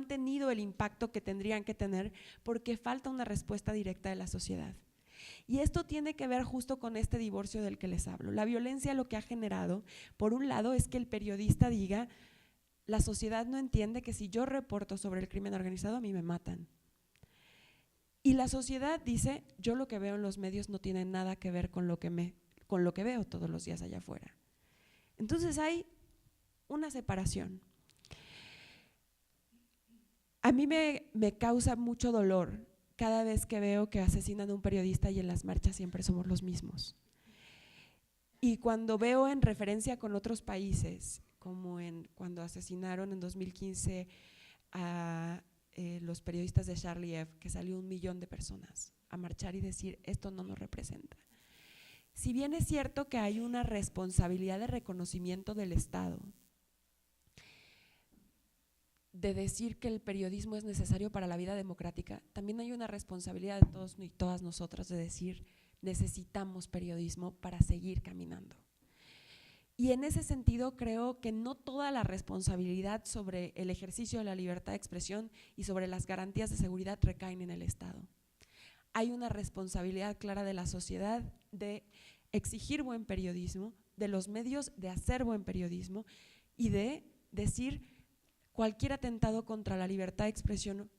tenido el impacto que tendrían que tener porque falta una respuesta directa de la sociedad. Y esto tiene que ver justo con este divorcio del que les hablo. La violencia lo que ha generado, por un lado, es que el periodista diga, la sociedad no entiende que si yo reporto sobre el crimen organizado a mí me matan. Y la sociedad dice, yo lo que veo en los medios no tiene nada que ver con lo que veo todos los días allá afuera. Entonces hay una separación. A mí me causa mucho dolor cada vez que veo que asesinan a un periodista y en las marchas siempre somos los mismos. Y cuando veo en referencia con otros países, como cuando asesinaron en 2015 a los periodistas de Charlie Hebdo, que salió 1 millón de personas a marchar y decir, esto no nos representa. Si bien es cierto que hay una responsabilidad de reconocimiento del Estado, de decir que el periodismo es necesario para la vida democrática, también hay una responsabilidad de todos y todas nosotras de decir, necesitamos periodismo para seguir caminando. Y en ese sentido creo que no toda la responsabilidad sobre el ejercicio de la libertad de expresión y sobre las garantías de seguridad recaen en el Estado. Hay una responsabilidad clara de la sociedad de exigir buen periodismo, de los medios de hacer buen periodismo y de decir cualquier atentado contra la libertad de expresión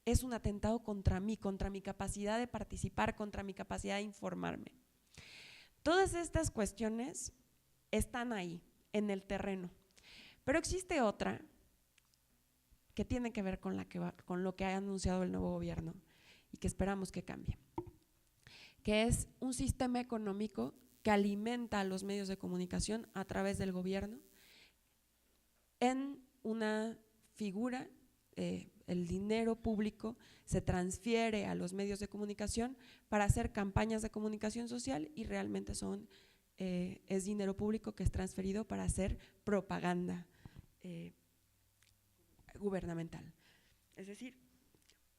es un atentado contra mi capacidad de participar, contra mi capacidad de informarme. Todas estas cuestiones están ahí, en el terreno, pero existe otra que tiene que ver con lo que ha anunciado el nuevo gobierno y que esperamos que cambie, que es un sistema económico que alimenta a los medios de comunicación a través del gobierno en una figura, el dinero público se transfiere a los medios de comunicación para hacer campañas de comunicación social y realmente es dinero público que es transferido para hacer propaganda gubernamental. Es decir,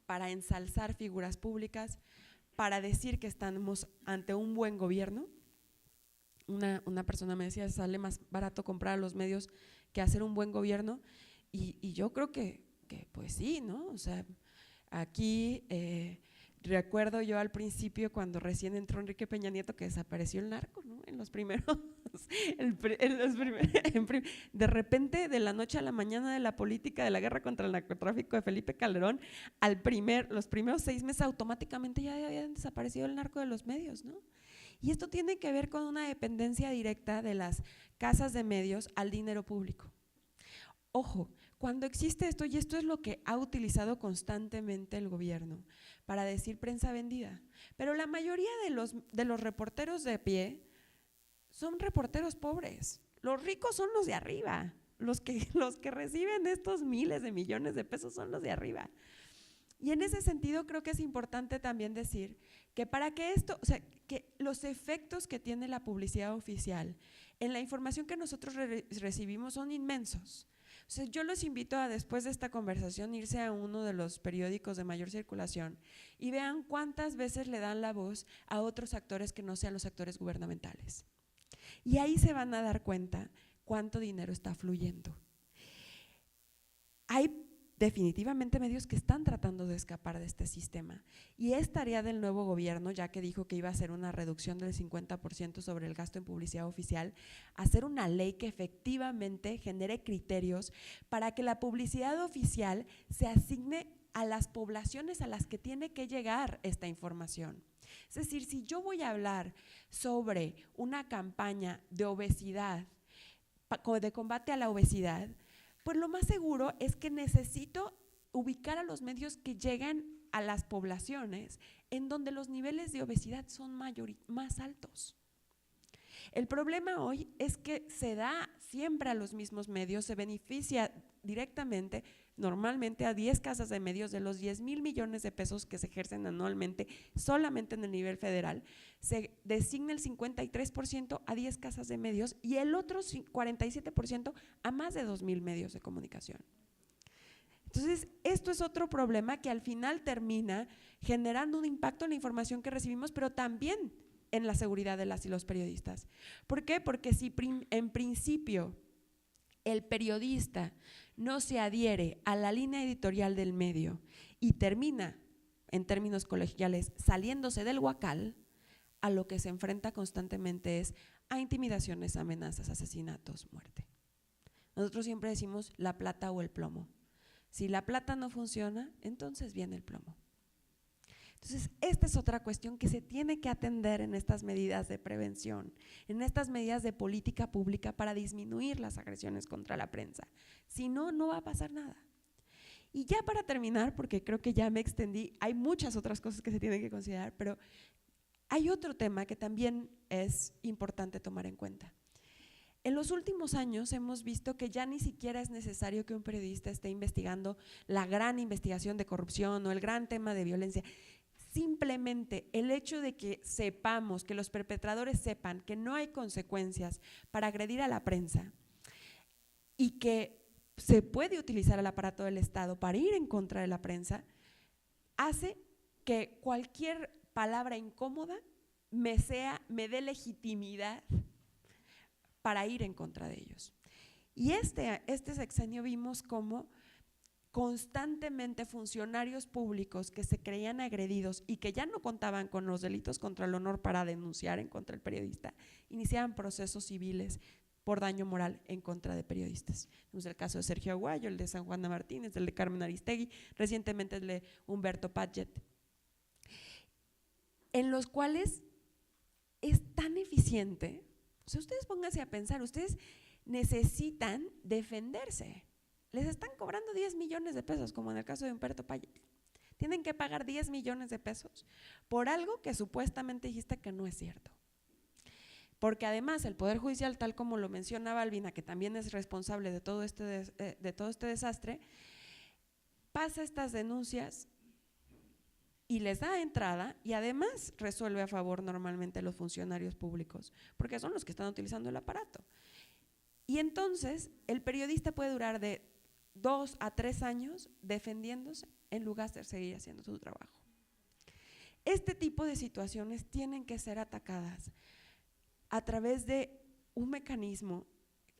para ensalzar figuras públicas, para decir que estamos ante un buen gobierno. Una persona me decía, sale más barato comprar a los medios que hacer un buen gobierno y yo creo que pues sí, ¿no? O sea, aquí recuerdo yo al principio cuando recién entró Enrique Peña Nieto que desapareció el narco, ¿no? En los primeros, de repente de la noche a la mañana de la política de la guerra contra el narcotráfico de Felipe Calderón, los primeros 6 meses automáticamente ya habían desaparecido el narco de los medios, ¿no? Y esto tiene que ver con una dependencia directa de las casas de medios al dinero público. Ojo, cuando existe esto, y esto es lo que ha utilizado constantemente el gobierno para decir prensa vendida, pero la mayoría de los reporteros de pie son reporteros pobres, los ricos son los de arriba, los que reciben estos miles de millones de pesos son los de arriba. Y en ese sentido creo que es importante también decir que para que esto, o sea, que los efectos que tiene la publicidad oficial en la información que nosotros recibimos son inmensos. O sea, yo los invito a, después de esta conversación, irse a uno de los periódicos de mayor circulación y vean cuántas veces le dan la voz a otros actores que no sean los actores gubernamentales. Y ahí se van a dar cuenta cuánto dinero está fluyendo. Hay definitivamente medios que están tratando de escapar de este sistema. Y es tarea del nuevo gobierno, ya que dijo que iba a hacer una reducción del 50% sobre el gasto en publicidad oficial, hacer una ley que efectivamente genere criterios para que la publicidad oficial se asigne a las poblaciones a las que tiene que llegar esta información. Es decir, si yo voy a hablar sobre una campaña de obesidad, de combate a la obesidad, pues lo más seguro es que necesito ubicar a los medios que llegan a las poblaciones en donde los niveles de obesidad son más altos. El problema hoy es que se da siempre a los mismos medios, se beneficia directamente, normalmente a 10 casas de medios de los 10,000 millones de pesos que se ejercen anualmente solamente en el nivel federal, se designa el 53% a 10 casas de medios y el otro 47% a más de 2,000 medios de comunicación. Entonces, esto es otro problema que al final termina generando un impacto en la información que recibimos, pero también en la seguridad de las y los periodistas. ¿Por qué? Porque si en principio el periodista no se adhiere a la línea editorial del medio y termina, en términos colegiales, saliéndose del huacal, a lo que se enfrenta constantemente es a intimidaciones, amenazas, asesinatos, muerte. Nosotros siempre decimos la plata o el plomo. Si la plata no funciona, entonces viene el plomo. Entonces, esta es otra cuestión que se tiene que atender en estas medidas de prevención, en estas medidas de política pública para disminuir las agresiones contra la prensa. Si no, no va a pasar nada. Y ya para terminar, porque creo que ya me extendí, hay muchas otras cosas que se tienen que considerar, pero hay otro tema que también es importante tomar en cuenta. En los últimos años hemos visto que ya ni siquiera es necesario que un periodista esté investigando la gran investigación de corrupción o el gran tema de violencia. Simplemente el hecho de que sepamos, que los perpetradores sepan que no hay consecuencias para agredir a la prensa y que se puede utilizar el aparato del Estado para ir en contra de la prensa, hace que cualquier palabra incómoda me dé legitimidad para ir en contra de ellos. Y este sexenio vimos cómo constantemente funcionarios públicos que se creían agredidos y que ya no contaban con los delitos contra el honor para denunciar en contra del periodista, iniciaban procesos civiles por daño moral en contra de periodistas. Tenemos el caso de Sergio Aguayo, el de San Juana Martínez, el de Carmen Aristegui, recientemente el de Humberto Padgett, en los cuales es tan eficiente. O sea, ustedes pónganse a pensar, ustedes necesitan defenderse. Les están cobrando 10 millones de pesos, como en el caso de Humberto Padgett. Tienen que pagar 10 millones de pesos por algo que supuestamente dijiste que no es cierto. Porque además el Poder Judicial, tal como lo menciona Balbina, que también es responsable de todo este desastre, pasa estas denuncias y les da entrada y además resuelve a favor normalmente los funcionarios públicos, porque son los que están utilizando el aparato. Y entonces el periodista puede durar de 2 a 3 años defendiéndose en lugar de seguir haciendo su trabajo. Este tipo de situaciones tienen que ser atacadas a través de un mecanismo,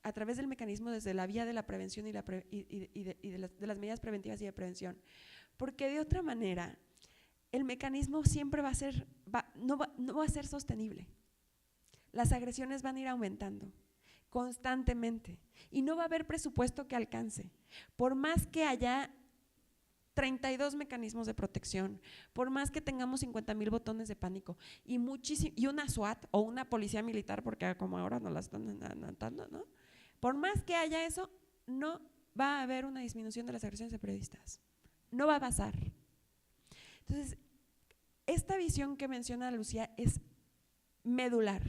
a través del mecanismo desde la vía de la prevención y de las medidas preventivas y de prevención, porque de otra manera el mecanismo siempre no va a ser sostenible. Las agresiones van a ir aumentando constantemente y no va a haber presupuesto que alcance. Por más que haya 32 mecanismos de protección, por más que tengamos 50,000 botones de pánico y una SWAT o una policía militar, porque como ahora nos la están anotando, ¿no? Por más que haya eso, no va a haber una disminución de las agresiones de periodistas. No va a pasar. Entonces, esta visión que menciona Lucía es medular.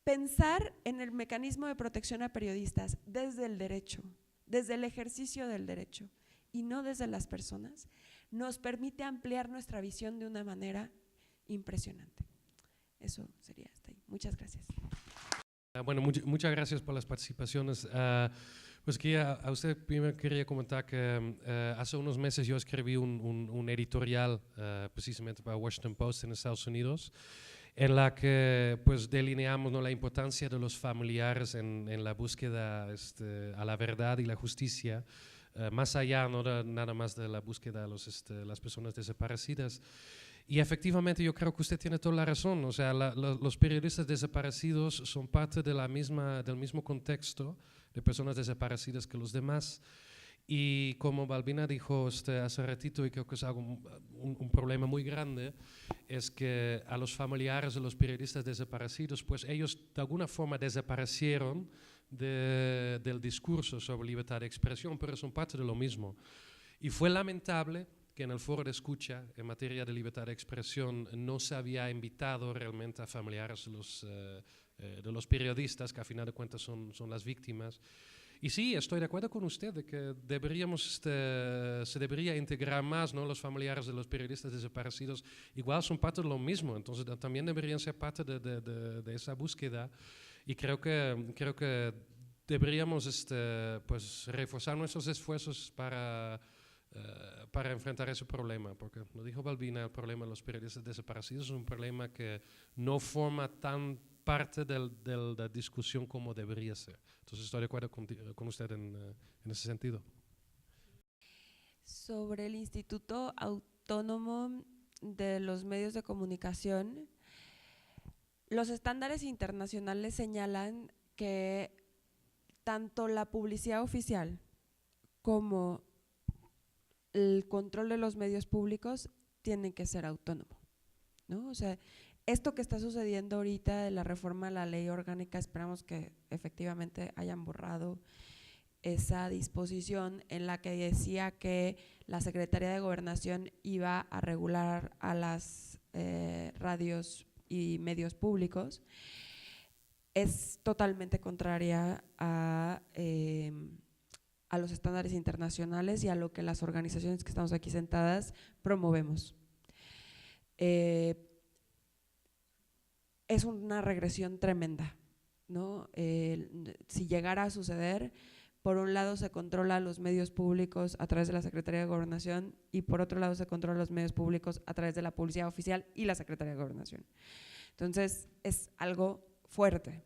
Pensar en el mecanismo de protección a periodistas desde el derecho, desde el ejercicio del derecho y no desde las personas, nos permite ampliar nuestra visión de una manera impresionante. Eso sería hasta ahí. Muchas gracias. Bueno, muchas gracias por las participaciones. Pues a usted primero quería comentar que hace unos meses yo escribí un editorial precisamente para Washington Post en Estados Unidos, en la que pues delineamos, ¿no?, la importancia de los familiares en la búsqueda a la verdad y la justicia más allá, no nada más de la búsqueda de las personas desaparecidas. Y efectivamente yo creo que usted tiene toda la razón, o sea, los periodistas desaparecidos son parte de del mismo contexto de personas desaparecidas que los demás. Y como Balbina dijo hace ratito, y creo que es algo, un problema muy grande, es que a los familiares de los periodistas desaparecidos, pues ellos de alguna forma desaparecieron del discurso sobre libertad de expresión, pero son parte de lo mismo. Y fue lamentable que en el foro de escucha en materia de libertad de expresión no se había invitado realmente a familiares de los periodistas, que a final de cuentas son las víctimas. Y sí, estoy de acuerdo con usted de que se debería integrar más, ¿no? Los familiares de los periodistas desaparecidos igual son parte de lo mismo, entonces también deberían ser parte de esa búsqueda. Y creo que deberíamos pues, reforzar nuestros esfuerzos para enfrentar ese problema, porque lo dijo Balbina, el problema de los periodistas desaparecidos es un problema que no forma tan parte de la discusión como debería ser. Entonces estoy de acuerdo con usted en ese sentido. Sobre el Instituto Autónomo de los Medios de Comunicación, los estándares internacionales señalan que tanto la publicidad oficial como el control de los medios públicos tienen que ser autónomo, ¿no? O sea, esto que está sucediendo ahorita de la reforma a la ley orgánica, esperamos que efectivamente hayan borrado esa disposición en la que decía que la Secretaría de Gobernación iba a regular a las radios y medios públicos. Es totalmente contraria a los estándares internacionales y a lo que las organizaciones que estamos aquí sentadas promovemos. Es una regresión tremenda, ¿no? Si llegara a suceder, por un lado se controla los medios públicos a través de la Secretaría de Gobernación y por otro lado se controla los medios públicos a través de la publicidad oficial y la Secretaría de Gobernación. Entonces es algo fuerte.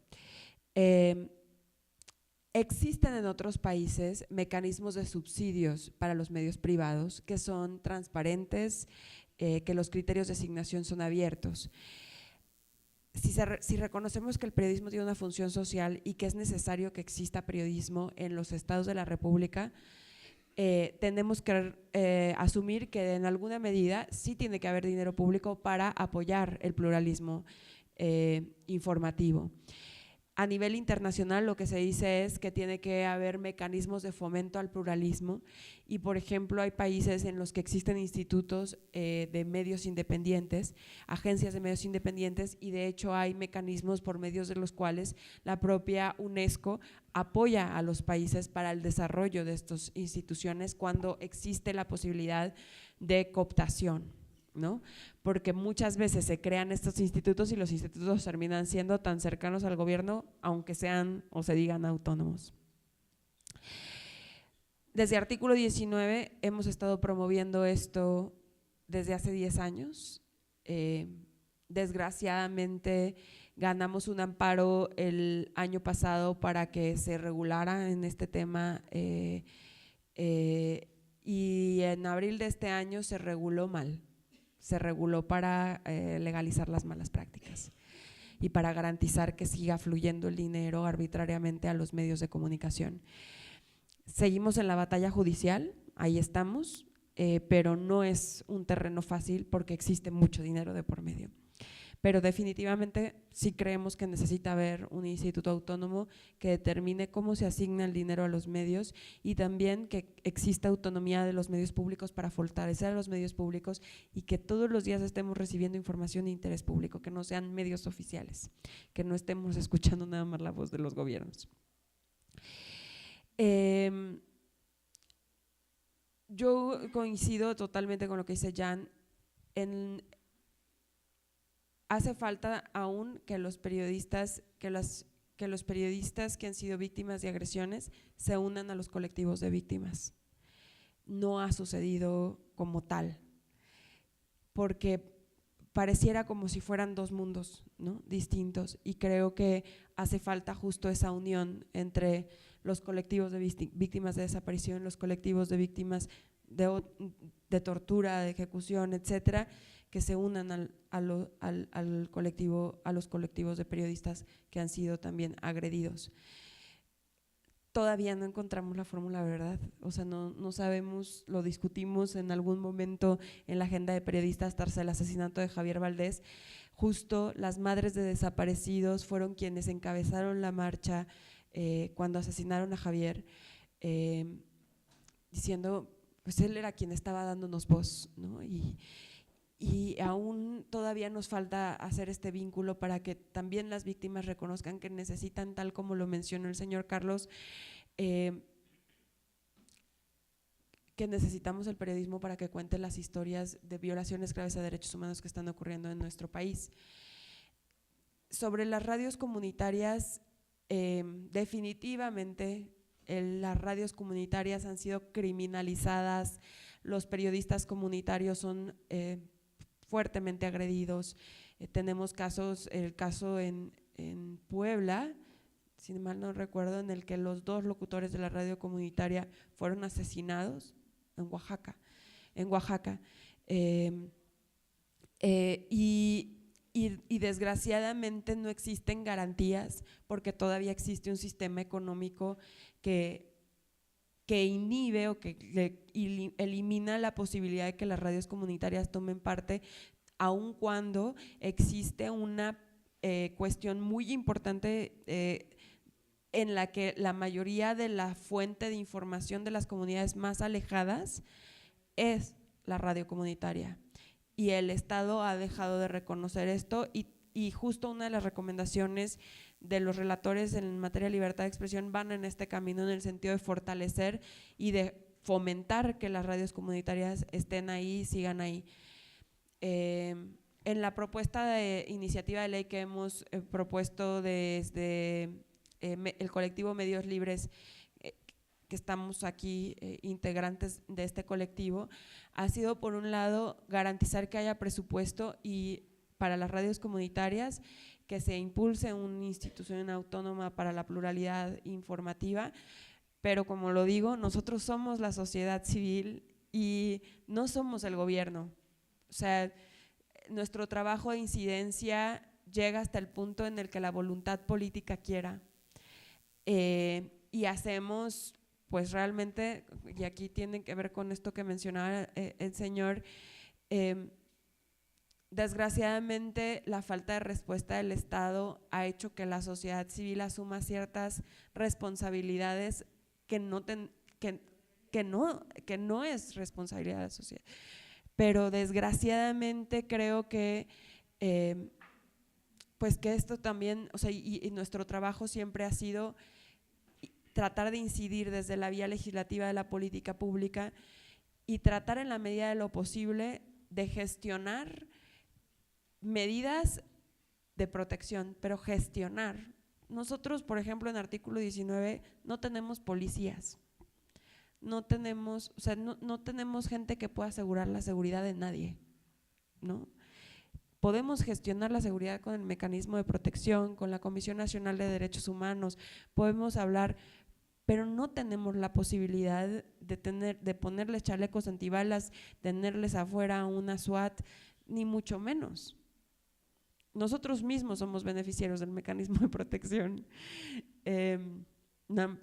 Existen en otros países mecanismos de subsidios para los medios privados que son transparentes, que los criterios de asignación son abiertos. Si reconocemos que el periodismo tiene una función social y que es necesario que exista periodismo en los estados de la República, tenemos que asumir que en alguna medida sí tiene que haber dinero público para apoyar el pluralismo informativo. A nivel internacional lo que se dice es que tiene que haber mecanismos de fomento al pluralismo y, por ejemplo, hay países en los que existen institutos de medios independientes, agencias de medios independientes, y de hecho hay mecanismos por medios de los cuales la propia UNESCO apoya a los países para el desarrollo de estas instituciones cuando existe la posibilidad de cooptación, ¿no? Porque muchas veces se crean estos institutos y los institutos terminan siendo tan cercanos al gobierno, aunque sean o se digan autónomos. Desde artículo 19 hemos estado promoviendo esto desde hace 10 años. Desgraciadamente ganamos un amparo el año pasado para que se regulara en este tema y en abril de este año se reguló mal. Se reguló para legalizar las malas prácticas y para garantizar que siga fluyendo el dinero arbitrariamente a los medios de comunicación. Seguimos en la batalla judicial, ahí estamos, pero no es un terreno fácil porque existe mucho dinero de por medio. Pero definitivamente sí creemos que necesita haber un instituto autónomo que determine cómo se asigna el dinero a los medios y también que exista autonomía de los medios públicos para fortalecer a los medios públicos y que todos los días estemos recibiendo información de interés público, que no sean medios oficiales, que no estemos escuchando nada más la voz de los gobiernos. Yo coincido totalmente con lo que dice Jan. Hace falta aún que los periodistas que han sido víctimas de agresiones se unan a los colectivos de víctimas. No ha sucedido como tal, porque pareciera como si fueran dos mundos, ¿no?, distintos, y creo que hace falta justo esa unión entre los colectivos de víctimas de desaparición, los colectivos de víctimas de tortura, de ejecución, etcétera, que se unan al colectivo, a los colectivos de periodistas que han sido también agredidos. Todavía no encontramos la fórmula, ¿verdad? O sea, no sabemos, lo discutimos en algún momento en la agenda de periodistas tras el asesinato de Javier Valdés. Justo las madres de desaparecidos fueron quienes encabezaron la marcha cuando asesinaron a Javier, diciendo, pues él era quien estaba dándonos voz, ¿no? Y aún todavía nos falta hacer este vínculo para que también las víctimas reconozcan que necesitan, tal como lo mencionó el señor Carlos, que necesitamos el periodismo para que cuente las historias de violaciones graves a derechos humanos que están ocurriendo en nuestro país. Sobre las radios comunitarias, definitivamente las radios comunitarias han sido criminalizadas, los periodistas comunitarios son fuertemente agredidos. Tenemos casos, el caso en Puebla, si mal no recuerdo, en el que los 2 locutores de la radio comunitaria fueron asesinados en Oaxaca. Y desgraciadamente no existen garantías, porque todavía existe un sistema económico que inhibe o que elimina la posibilidad de que las radios comunitarias tomen parte, aun cuando existe una cuestión muy importante en la que la mayoría de la fuente de información de las comunidades más alejadas es la radio comunitaria. Y el Estado ha dejado de reconocer esto y justo una de las recomendaciones de los relatores en materia de libertad de expresión van en este camino, en el sentido de fortalecer y de fomentar que las radios comunitarias estén ahí, sigan ahí. En la propuesta de iniciativa de ley que hemos propuesto desde el colectivo Medios Libres, que estamos aquí integrantes de este colectivo, ha sido, por un lado, garantizar que haya presupuesto y para las radios comunitarias, que se impulse una institución autónoma para la pluralidad informativa, pero como lo digo, nosotros somos la sociedad civil y no somos el gobierno. O sea, nuestro trabajo de incidencia llega hasta el punto en el que la voluntad política quiera, y hacemos, pues realmente, y aquí tiene que ver con esto que mencionaba el señor, desgraciadamente la falta de respuesta del Estado ha hecho que la sociedad civil asuma ciertas responsabilidades que no es responsabilidad de la sociedad. Pero desgraciadamente creo que pues que esto también, o sea, y nuestro trabajo siempre ha sido tratar de incidir desde la vía legislativa de la política pública y tratar en la medida de lo posible de gestionar medidas de protección, pero gestionar. Nosotros, por ejemplo, en artículo 19 no tenemos policías, no tenemos, o sea, no tenemos gente que pueda asegurar la seguridad de nadie, ¿no? Podemos gestionar la seguridad con el mecanismo de protección, con la Comisión Nacional de Derechos Humanos, podemos hablar, pero no tenemos la posibilidad de ponerles chalecos antibalas, tenerles afuera una SWAT, ni mucho menos. Nosotros mismos somos beneficiarios del mecanismo de protección.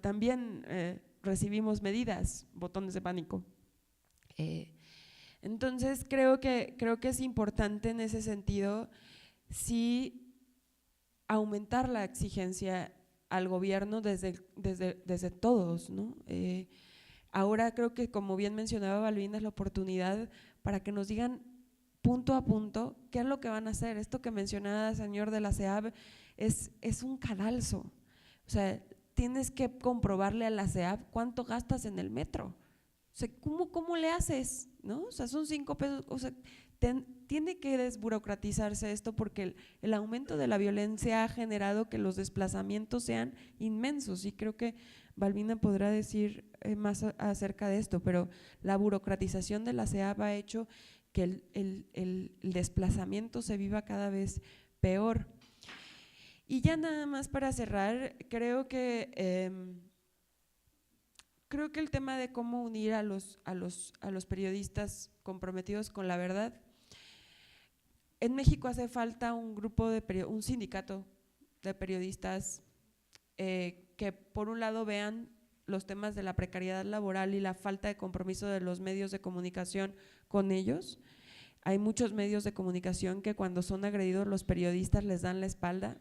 También recibimos medidas, botones de pánico. Entonces creo que es importante en ese sentido sí aumentar la exigencia al gobierno desde todos, ¿no? Ahora creo que, como bien mencionaba Balbina, es la oportunidad para que nos digan punto a punto qué es lo que van a hacer. Esto que mencionaba el señor de la CEAB es un cadalso, o sea, tienes que comprobarle a la CEAB cuánto gastas en el metro, o sea, ¿cómo le haces? ¿No? O sea, son 5 pesos, o sea, tiene que desburocratizarse esto, porque el aumento de la violencia ha generado que los desplazamientos sean inmensos, y creo que Balbina podrá decir más acerca de esto, pero la burocratización de la CEAB ha hecho que el desplazamiento se viva cada vez peor. Y ya nada más para cerrar, creo que el tema de cómo unir a los periodistas comprometidos con la verdad, en México hace falta un sindicato de periodistas que por un lado vean los temas de la precariedad laboral y la falta de compromiso de los medios de comunicación con ellos. Hay muchos medios de comunicación que cuando son agredidos los periodistas les dan la espalda,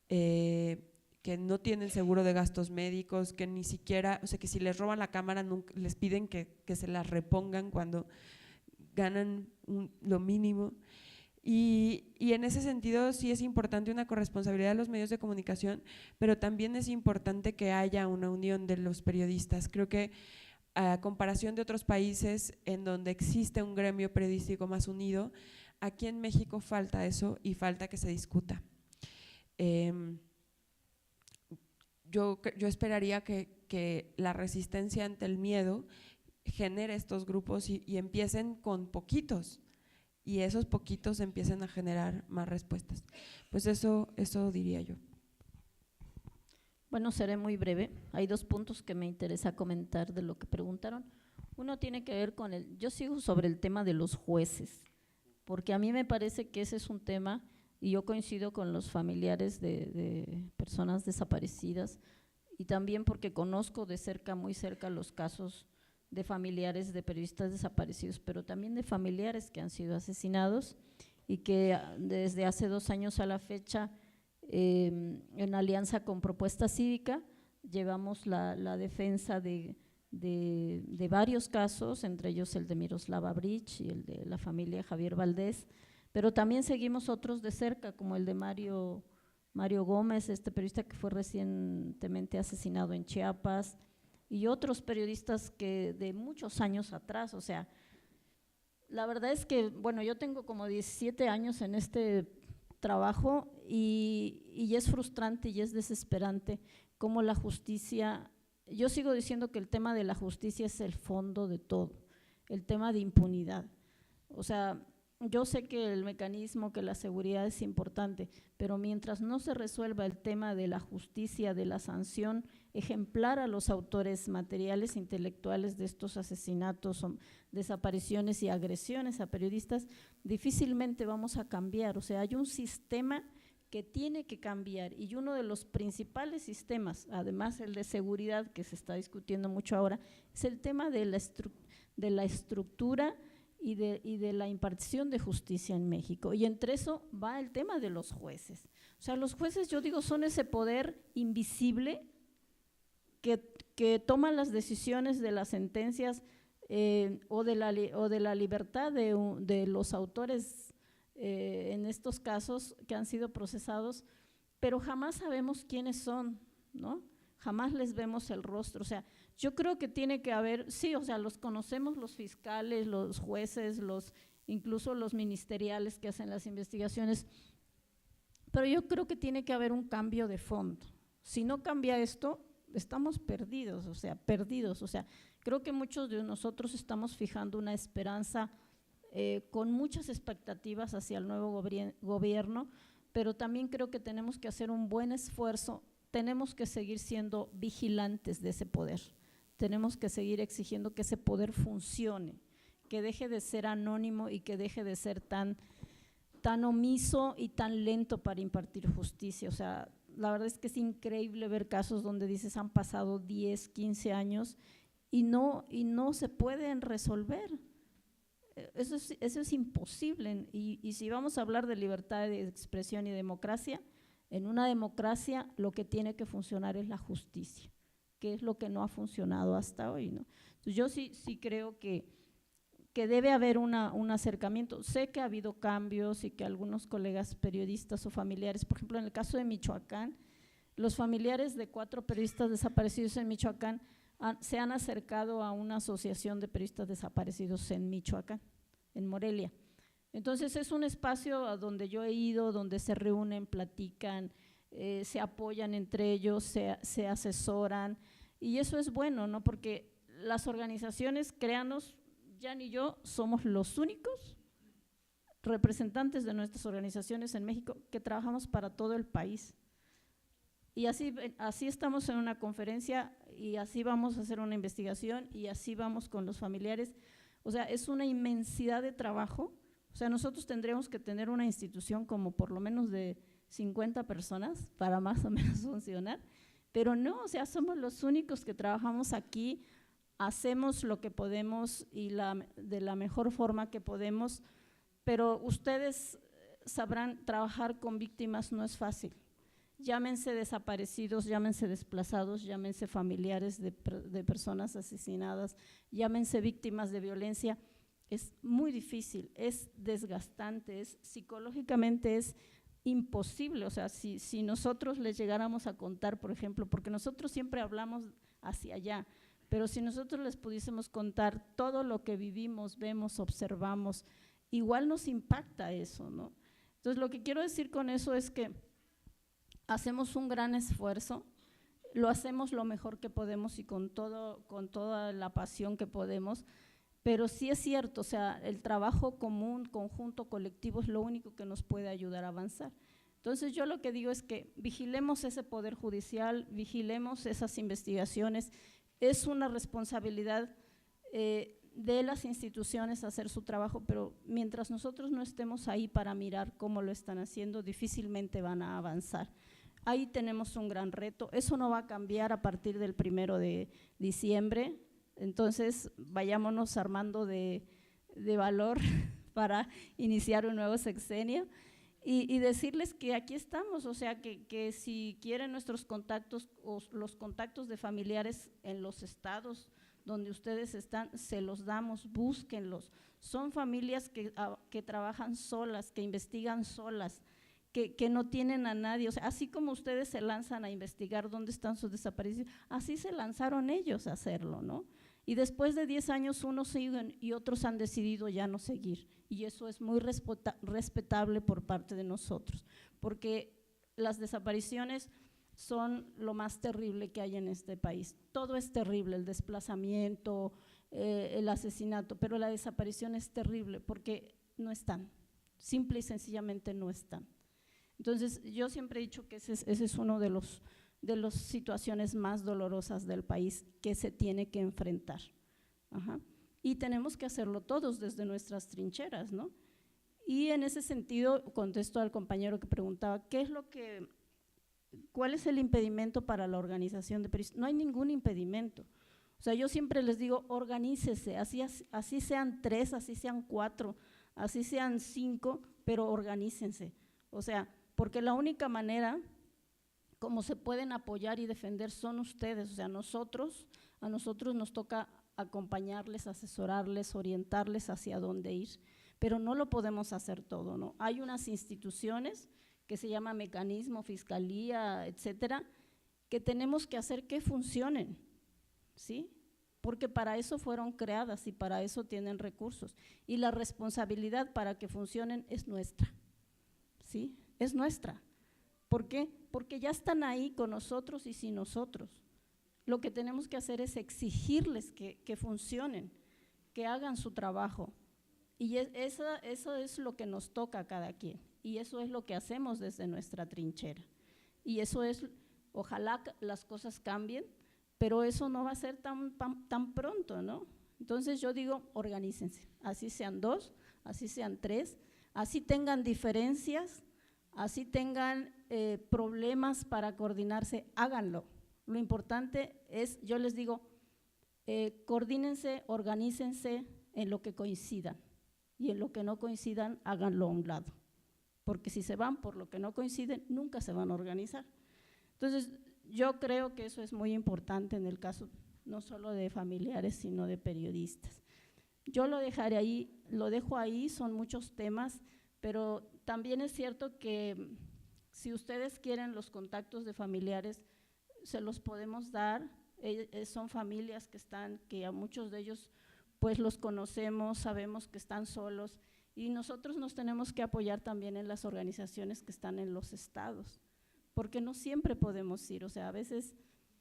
que no tienen seguro de gastos médicos, que ni siquiera, o sea, que si les roban la cámara les piden que se las repongan cuando ganan lo mínimo. Y en ese sentido sí es importante una corresponsabilidad de los medios de comunicación, pero también es importante que haya una unión de los periodistas. Creo que a comparación de otros países en donde existe un gremio periodístico más unido, aquí en México falta eso y falta que se discuta. Yo esperaría que la resistencia ante el miedo genere estos grupos y empiecen con poquitos, y esos poquitos empiecen a generar más respuestas. Pues eso diría yo. Bueno, seré muy breve. Hay dos puntos que me interesa comentar de lo que preguntaron. Uno tiene que ver con yo sigo sobre el tema de los jueces, porque a mí me parece que ese es un tema, y yo coincido con los familiares de personas desaparecidas, y también porque conozco de cerca, muy cerca, los casos de familiares de periodistas desaparecidos, pero también de familiares que han sido asesinados y que desde hace 2 años a la fecha, en alianza con Propuesta Cívica, llevamos la defensa de varios casos, entre ellos el de Miroslava Bridge y el de la familia Javier Valdés, pero también seguimos otros de cerca, como el de Mario Gómez, este periodista que fue recientemente asesinado en Chiapas, y otros periodistas que de muchos años atrás. O sea, la verdad es que, bueno, yo tengo como 17 años en este trabajo y es frustrante y es desesperante cómo la justicia, yo sigo diciendo que el tema de la justicia es el fondo de todo, el tema de impunidad. O sea, yo sé que el mecanismo, que la seguridad es importante, pero mientras no se resuelva el tema de la justicia, de la sanción ejemplar a los autores materiales, intelectuales de estos asesinatos, desapariciones y agresiones a periodistas, difícilmente vamos a cambiar. O sea, hay un sistema que tiene que cambiar, y uno de los principales sistemas, además el de seguridad que se está discutiendo mucho ahora, es el tema de la estructura y de la impartición de justicia en México, y entre eso va el tema de los jueces. O sea, los jueces, yo digo, son ese poder invisible que toma las decisiones de las sentencias o de la libertad de los autores en estos casos que han sido procesados, pero jamás sabemos quiénes son, ¿no? Jamás les vemos el rostro. O sea, yo creo que tiene que haber, sí, o sea, los conocemos los fiscales, los jueces, incluso los ministeriales que hacen las investigaciones, pero yo creo que tiene que haber un cambio de fondo. Si no cambia esto, estamos perdidos, o sea, creo que muchos de nosotros estamos fijando una esperanza con muchas expectativas hacia el nuevo gobierno, pero también creo que tenemos que hacer un buen esfuerzo, tenemos que seguir siendo vigilantes de ese poder, tenemos que seguir exigiendo que ese poder funcione, que deje de ser anónimo y que deje de ser tan omiso y tan lento para impartir justicia. O sea, la verdad es que es increíble ver casos donde dices han pasado 10, 15 años y no se pueden resolver. Eso es imposible. Y si vamos a hablar de libertad de expresión y democracia, en una democracia lo que tiene que funcionar es la justicia, que es lo que no ha funcionado hasta hoy, ¿no? Entonces yo sí creo que debe haber un acercamiento. Sé que ha habido cambios y que algunos colegas periodistas o familiares, por ejemplo en el caso de Michoacán, los familiares de 4 periodistas desaparecidos en Michoacán se han acercado a una asociación de periodistas desaparecidos en Michoacán, en Morelia. Entonces es un espacio a donde yo he ido, donde se reúnen, platican, se apoyan entre ellos, se asesoran, y eso es bueno, ¿no? Porque las organizaciones, créanos, Jan y yo somos los únicos representantes de nuestras organizaciones en México que trabajamos para todo el país. Y así estamos en una conferencia y así vamos a hacer una investigación y así vamos con los familiares. O sea, es una inmensidad de trabajo. O sea, nosotros tendríamos que tener una institución como por lo menos de 50 personas para más o menos funcionar, pero no, o sea, somos los únicos que trabajamos aquí, hacemos lo que podemos y de la mejor forma que podemos, pero ustedes sabrán, trabajar con víctimas no es fácil. Llámense desaparecidos, llámense desplazados, llámense familiares de personas asesinadas, llámense víctimas de violencia. Es muy difícil, es desgastante, psicológicamente es imposible. O sea, si nosotros les llegáramos a contar, por ejemplo, porque nosotros siempre hablamos hacia allá, pero si nosotros les pudiésemos contar todo lo que vivimos, vemos, observamos, igual nos impacta eso, ¿no? Entonces, lo que quiero decir con eso es que hacemos un gran esfuerzo, lo hacemos lo mejor que podemos y con toda la pasión que podemos, pero sí es cierto, o sea, el trabajo común, conjunto, colectivo es lo único que nos puede ayudar a avanzar. Entonces, yo lo que digo es que vigilemos ese poder judicial, vigilemos esas investigaciones, es una responsabilidad de las instituciones hacer su trabajo, pero mientras nosotros no estemos ahí para mirar cómo lo están haciendo, difícilmente van a avanzar. Ahí tenemos un gran reto, eso no va a cambiar a partir del 1 de diciembre, entonces vayámonos armando de valor para iniciar un nuevo sexenio y decirles que aquí estamos, o sea, que si quieren nuestros contactos o los contactos de familiares en los estados donde ustedes están, se los damos, búsquenlos. Son familias que trabajan solas, que investigan solas, que no tienen a nadie. O sea, así como ustedes se lanzan a investigar dónde están sus desaparecidos, así se lanzaron ellos a hacerlo, ¿no? Y después de 10 años unos siguen y otros han decidido ya no seguir. Y eso es muy respetable por parte de nosotros, porque las desapariciones son lo más terrible que hay en este país. Todo es terrible, el desplazamiento, el asesinato, pero la desaparición es terrible porque no están, simple y sencillamente no están. Entonces, yo siempre he dicho que ese es uno de las situaciones más dolorosas del país que se tiene que enfrentar. Ajá. Y tenemos que hacerlo todos desde nuestras trincheras, ¿no? Y en ese sentido, contesto al compañero que preguntaba, ¿cuál es el impedimento para la organización de periodistas? No hay ningún impedimento. O sea, yo siempre les digo, organícese, así sean 3, así sean 4, así sean 5, pero organícense. O sea, porque la única manera como se pueden apoyar y defender son ustedes. O sea, a nosotros nos toca acompañarles, asesorarles, orientarles hacia dónde ir, pero no lo podemos hacer todo, ¿no? Hay unas instituciones que se llama mecanismo, fiscalía, etcétera, que tenemos que hacer que funcionen, ¿sí? Porque para eso fueron creadas y para eso tienen recursos. Y la responsabilidad para que funcionen es nuestra, ¿sí? Es nuestra. ¿Por qué? Porque ya están ahí con nosotros y sin nosotros. Lo que tenemos que hacer es exigirles que funcionen, que hagan su trabajo. Y eso es lo que nos toca a cada quien. Y eso es lo que hacemos desde nuestra trinchera. Y eso es, ojalá las cosas cambien, pero eso no va a ser tan pronto, ¿no? Entonces yo digo, organícense, así sean 2, así sean 3, así tengan diferencias, así tengan problemas para coordinarse, háganlo. Lo importante es, yo les digo, coordínense, organícense en lo que coincidan y en lo que no coincidan, háganlo a un lado. Porque si se van por lo que no coinciden, nunca se van a organizar. Entonces, yo creo que eso es muy importante en el caso no solo de familiares, sino de periodistas. Yo lo dejaré ahí, lo dejo ahí, son muchos temas, pero también es cierto que si ustedes quieren los contactos de familiares, se los podemos dar. Son familias que a muchos de ellos pues los conocemos, sabemos que están solos, y nosotros nos tenemos que apoyar también en las organizaciones que están en los estados, porque no siempre podemos ir. O sea, a veces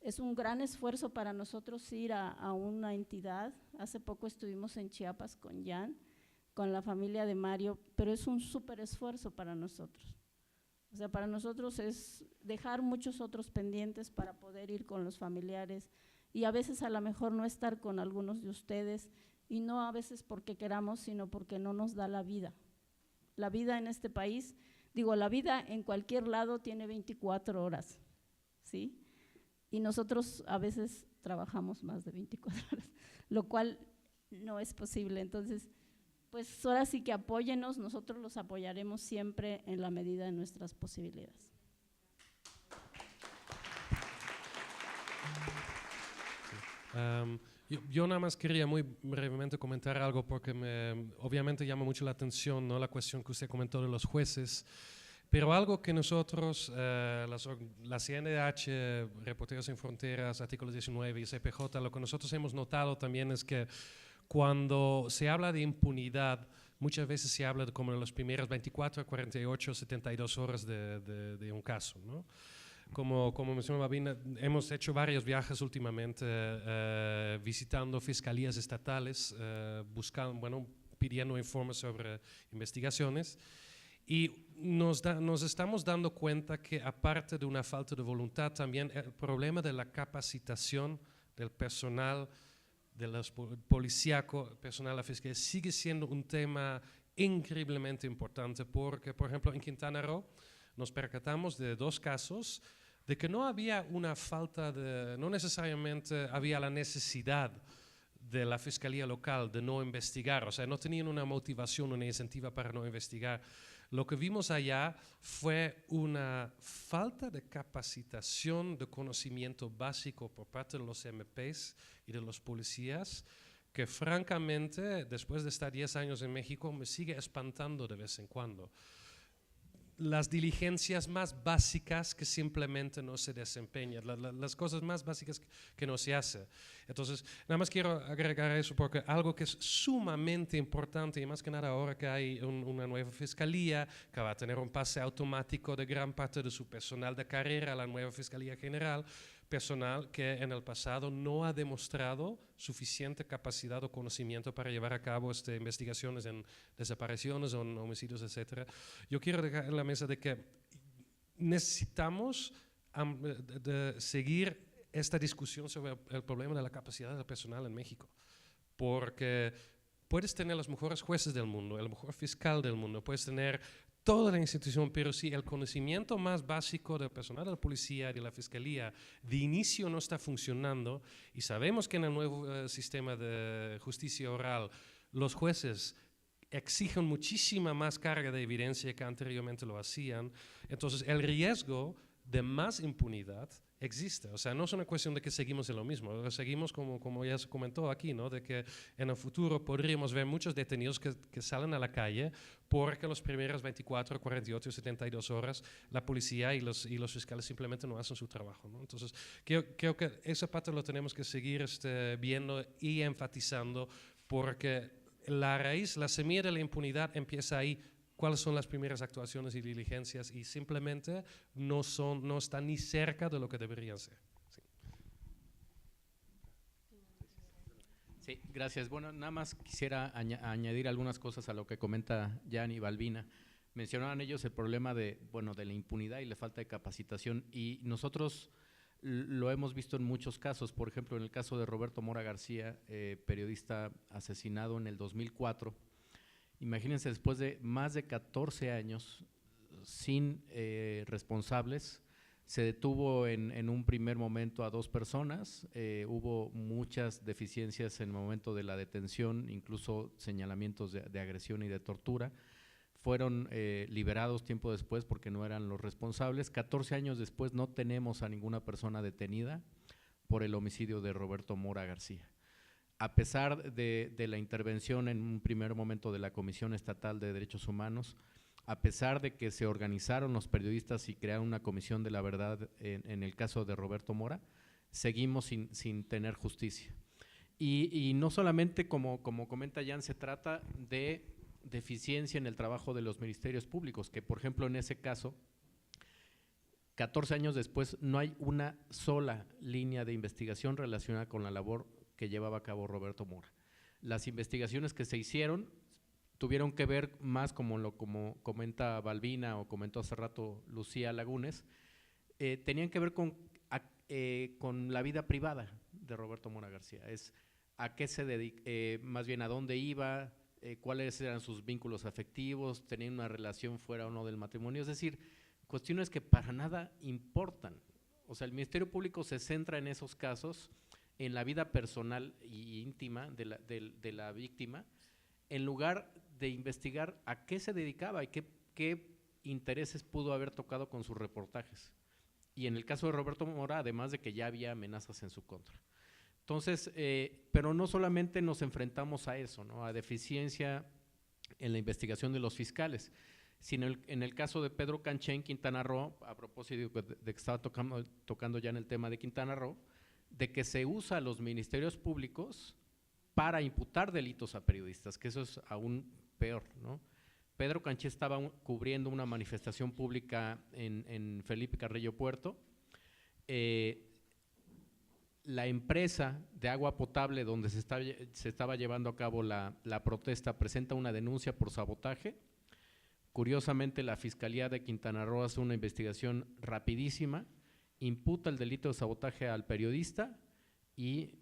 Es un gran esfuerzo para nosotros ir a una entidad. Hace poco estuvimos en Chiapas con Jan, con la familia de Mario, pero es un súper esfuerzo para nosotros. O sea, para nosotros es dejar muchos otros pendientes para poder ir con los familiares y a veces a lo mejor no estar con algunos de ustedes, y no a veces porque queramos, sino porque no nos da la vida. La vida en este país, digo, la vida en cualquier lado tiene 24 horas, ¿sí? Y nosotros a veces trabajamos más de 24 horas, lo cual no es posible. Entonces, pues ahora sí que apóyenos, nosotros los apoyaremos siempre en la medida de nuestras posibilidades. Yo nada más quería muy brevemente comentar algo porque obviamente llama mucho la atención, ¿no?, la cuestión que usted comentó de los jueces. Pero algo que nosotros, la CNDH, Reporteros Sin Fronteras, Artículo 19 y CPJ, lo que nosotros hemos notado también es que cuando se habla de impunidad, muchas veces se habla de como de las primeras 24, 48, 72 horas de un caso, ¿no? Como mencionó Babina, hemos hecho varios viajes últimamente visitando fiscalías estatales, pidiendo informes sobre investigaciones. Y nos estamos dando cuenta que aparte de una falta de voluntad, también el problema de la capacitación del personal, de los policíaco, personal de la fiscalía, sigue siendo un tema increíblemente importante porque, por ejemplo, en Quintana Roo nos percatamos de 2 casos de que no había una falta de, no necesariamente había la necesidad de la fiscalía local de no investigar, o sea, no tenían una motivación, una incentiva para no investigar. Lo que vimos allá fue una falta de capacitación, de conocimiento básico por parte de los MPs y de los policías, que francamente, después de estar 10 años en México, me sigue espantando de vez en cuando. Las diligencias más básicas que simplemente no se desempeñan, las cosas más básicas que no se hacen. Entonces, nada más quiero agregar eso porque algo que es sumamente importante, y más que nada ahora que hay una nueva fiscalía, que va a tener un pase automático de gran parte de su personal de carrera a la nueva Fiscalía General, personal que en el pasado no ha demostrado suficiente capacidad o conocimiento para llevar a cabo investigaciones en desapariciones o en homicidios, etc. Yo quiero dejar en la mesa de que necesitamos de seguir esta discusión sobre el problema de la capacidad del personal en México, porque puedes tener los mejores jueces del mundo, el mejor fiscal del mundo, puedes tener toda la institución, pero si el conocimiento más básico del personal de la policía y de la fiscalía de inicio no está funcionando, y sabemos que en el nuevo sistema de justicia oral los jueces exigen muchísima más carga de evidencia que anteriormente lo hacían, entonces el riesgo de más impunidad existe. O sea, no es una cuestión de que seguimos en lo mismo, seguimos como ya se comentó aquí, ¿no?, de que en el futuro podríamos ver muchos detenidos que salen a la calle porque las primeras 24, 48, 72 horas la policía y los fiscales simplemente no hacen su trabajo, ¿no? Entonces, creo que esa parte lo tenemos que seguir viendo y enfatizando porque la raíz, la semilla de la impunidad empieza ahí. ¿Cuáles son las primeras actuaciones y diligencias? Y simplemente no están ni cerca de lo que deberían ser. Sí. Sí, gracias. Bueno, nada más quisiera añadir algunas cosas a lo que comenta Jan y Balbina. Mencionaban ellos el problema de la impunidad y la falta de capacitación, y nosotros lo hemos visto en muchos casos. Por ejemplo, en el caso de Roberto Mora García, periodista asesinado en el 2004, imagínense, después de más de 14 años sin responsables, se detuvo en un primer momento a 2 personas, hubo muchas deficiencias en el momento de la detención, incluso señalamientos de agresión y de tortura. Fueron liberados tiempo después porque no eran los responsables. 14 años después no tenemos a ninguna persona detenida por el homicidio de Roberto Mora García. A pesar de la intervención en un primer momento de la Comisión Estatal de Derechos Humanos, a pesar de que se organizaron los periodistas y crearon una comisión de la verdad en el caso de Roberto Mora, seguimos sin tener justicia. Y no solamente, como comenta Jan, se trata de deficiencia en el trabajo de los ministerios públicos, que por ejemplo en ese caso 14 años después no hay una sola línea de investigación relacionada con la labor que llevaba a cabo Roberto Mora. Las investigaciones que se hicieron tuvieron que ver más, como comenta Balbina o comentó hace rato Lucía Lagunes, tenían que ver con la vida privada de Roberto Mora García. Es a qué se dedica, más bien a dónde iba, cuáles eran sus vínculos afectivos, tenían una relación fuera o no del matrimonio, es decir, cuestiones que para nada importan. O sea, el Ministerio Público se centra en esos casos, en la vida personal e íntima de la víctima, en lugar de investigar a qué se dedicaba y qué intereses pudo haber tocado con sus reportajes. Y en el caso de Roberto Mora, además de que ya había amenazas en su contra. Entonces, pero no solamente nos enfrentamos a eso, ¿no?, a deficiencia en la investigación de los fiscales, sino en el caso de Pedro Canché en Quintana Roo, a propósito de que estaba tocando ya en el tema de Quintana Roo, de que se usa a los ministerios públicos para imputar delitos a periodistas, que eso es aún peor, ¿no? Pedro Canché estaba cubriendo una manifestación pública en Felipe Carrillo Puerto. La empresa de agua potable donde se estaba llevando a cabo la protesta presenta una denuncia por sabotaje. Curiosamente, la Fiscalía de Quintana Roo hace una investigación rapidísima, imputa el delito de sabotaje al periodista y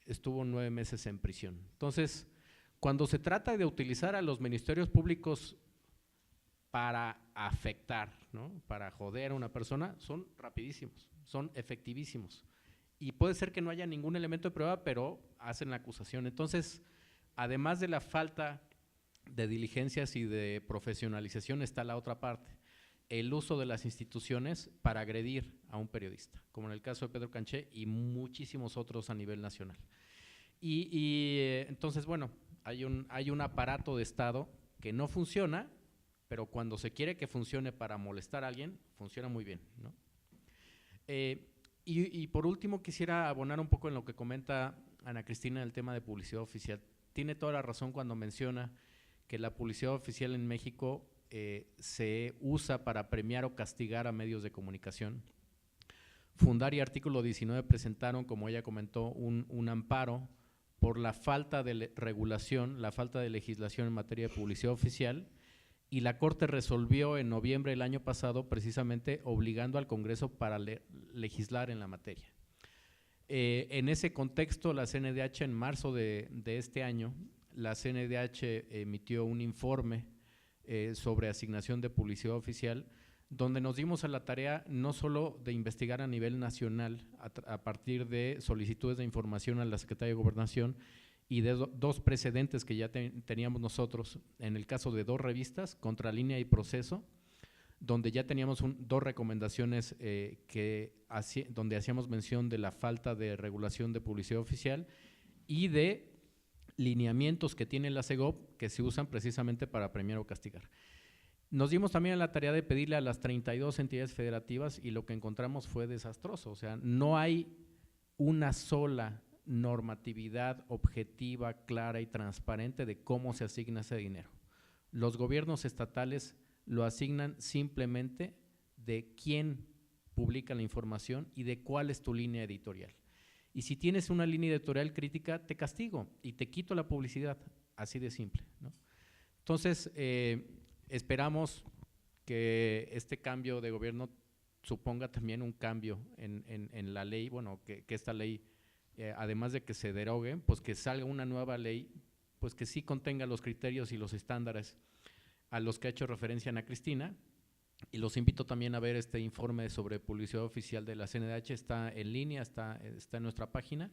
estuvo 9 meses en prisión. Entonces, cuando se trata de utilizar a los ministerios públicos para afectar, ¿no?, para joder a una persona, son rapidísimos, son efectivísimos. Y puede ser que no haya ningún elemento de prueba, pero hacen la acusación. Entonces, además de la falta de diligencias y de profesionalización, está la otra parte, el uso de las instituciones para agredir a un periodista, como en el caso de Pedro Canché y muchísimos otros a nivel nacional. Entonces, bueno, hay un aparato de Estado que no funciona, pero cuando se quiere que funcione para molestar a alguien, funciona muy bien, ¿no? Y por último, quisiera abonar un poco en lo que comenta Ana Cristina del tema de publicidad oficial. Tiene toda la razón cuando menciona que la publicidad oficial en México se usa para premiar o castigar a medios de comunicación. Fundar y Artículo 19 presentaron, como ella comentó, un amparo por la falta de regulación, la falta de legislación en materia de publicidad oficial, y la Corte resolvió en noviembre del año pasado precisamente obligando al Congreso para legislar en la materia. En ese contexto, la CNDH en marzo de este año, la CNDH emitió un informe sobre asignación de publicidad oficial, donde nos dimos a la tarea no solo de investigar a nivel nacional a partir de solicitudes de información a la Secretaría de Gobernación y de dos precedentes que ya teníamos nosotros, en el caso de 2 revistas, Contralínea y Proceso, donde ya teníamos 2 recomendaciones donde hacíamos mención de la falta de regulación de publicidad oficial y de lineamientos que tiene la SEGOP que se usan precisamente para premiar o castigar. Nos dimos también a la tarea de pedirle a las 32 entidades federativas y lo que encontramos fue desastroso, o sea, no hay una sola normatividad objetiva, clara y transparente de cómo se asigna ese dinero. Los gobiernos estatales lo asignan simplemente de quién publica la información y de cuál es tu línea editorial. Y si tienes una línea editorial crítica, te castigo y te quito la publicidad, así de simple, ¿no? Entonces, esperamos que este cambio de gobierno suponga también un cambio en la ley, bueno, que esta ley, además de que se derogue, pues que salga una nueva ley, pues que sí contenga los criterios y los estándares a los que ha hecho referencia Ana Cristina. Y los invito también a ver este informe sobre publicidad oficial de la CNDH, está en línea, está en nuestra página,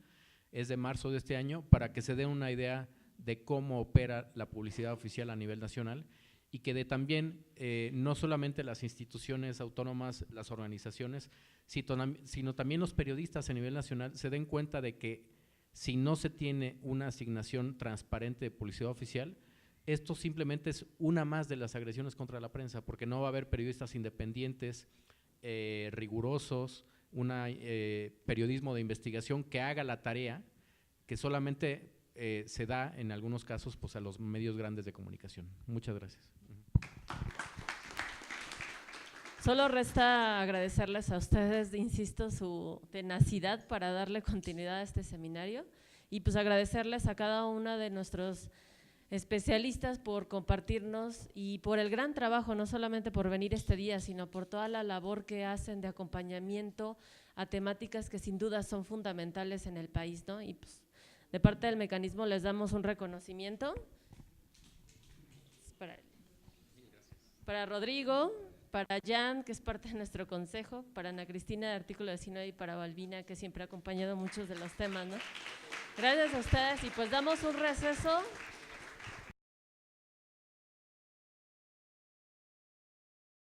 es de marzo de este año, para que se den una idea de cómo opera la publicidad oficial a nivel nacional y que también no solamente las instituciones autónomas, las organizaciones, sino también los periodistas a nivel nacional se den cuenta de que si no se tiene una asignación transparente de publicidad oficial, esto simplemente es una más de las agresiones contra la prensa, porque no va a haber periodistas independientes, rigurosos, periodismo de investigación que haga la tarea que solamente se da en algunos casos pues, a los medios grandes de comunicación. Muchas gracias. Solo resta agradecerles a ustedes, insisto, su tenacidad para darle continuidad a este seminario y pues agradecerles a cada uno de nuestros especialistas por compartirnos y por el gran trabajo, no solamente por venir este día, sino por toda la labor que hacen de acompañamiento a temáticas que sin duda son fundamentales en el país, ¿no? Y pues, de parte del mecanismo les damos un reconocimiento para Rodrigo, para Jan, que es parte de nuestro consejo, para Ana Cristina de Artículo 19 y para Balbina, que siempre ha acompañado muchos de los temas, ¿no? Gracias a ustedes y pues damos un receso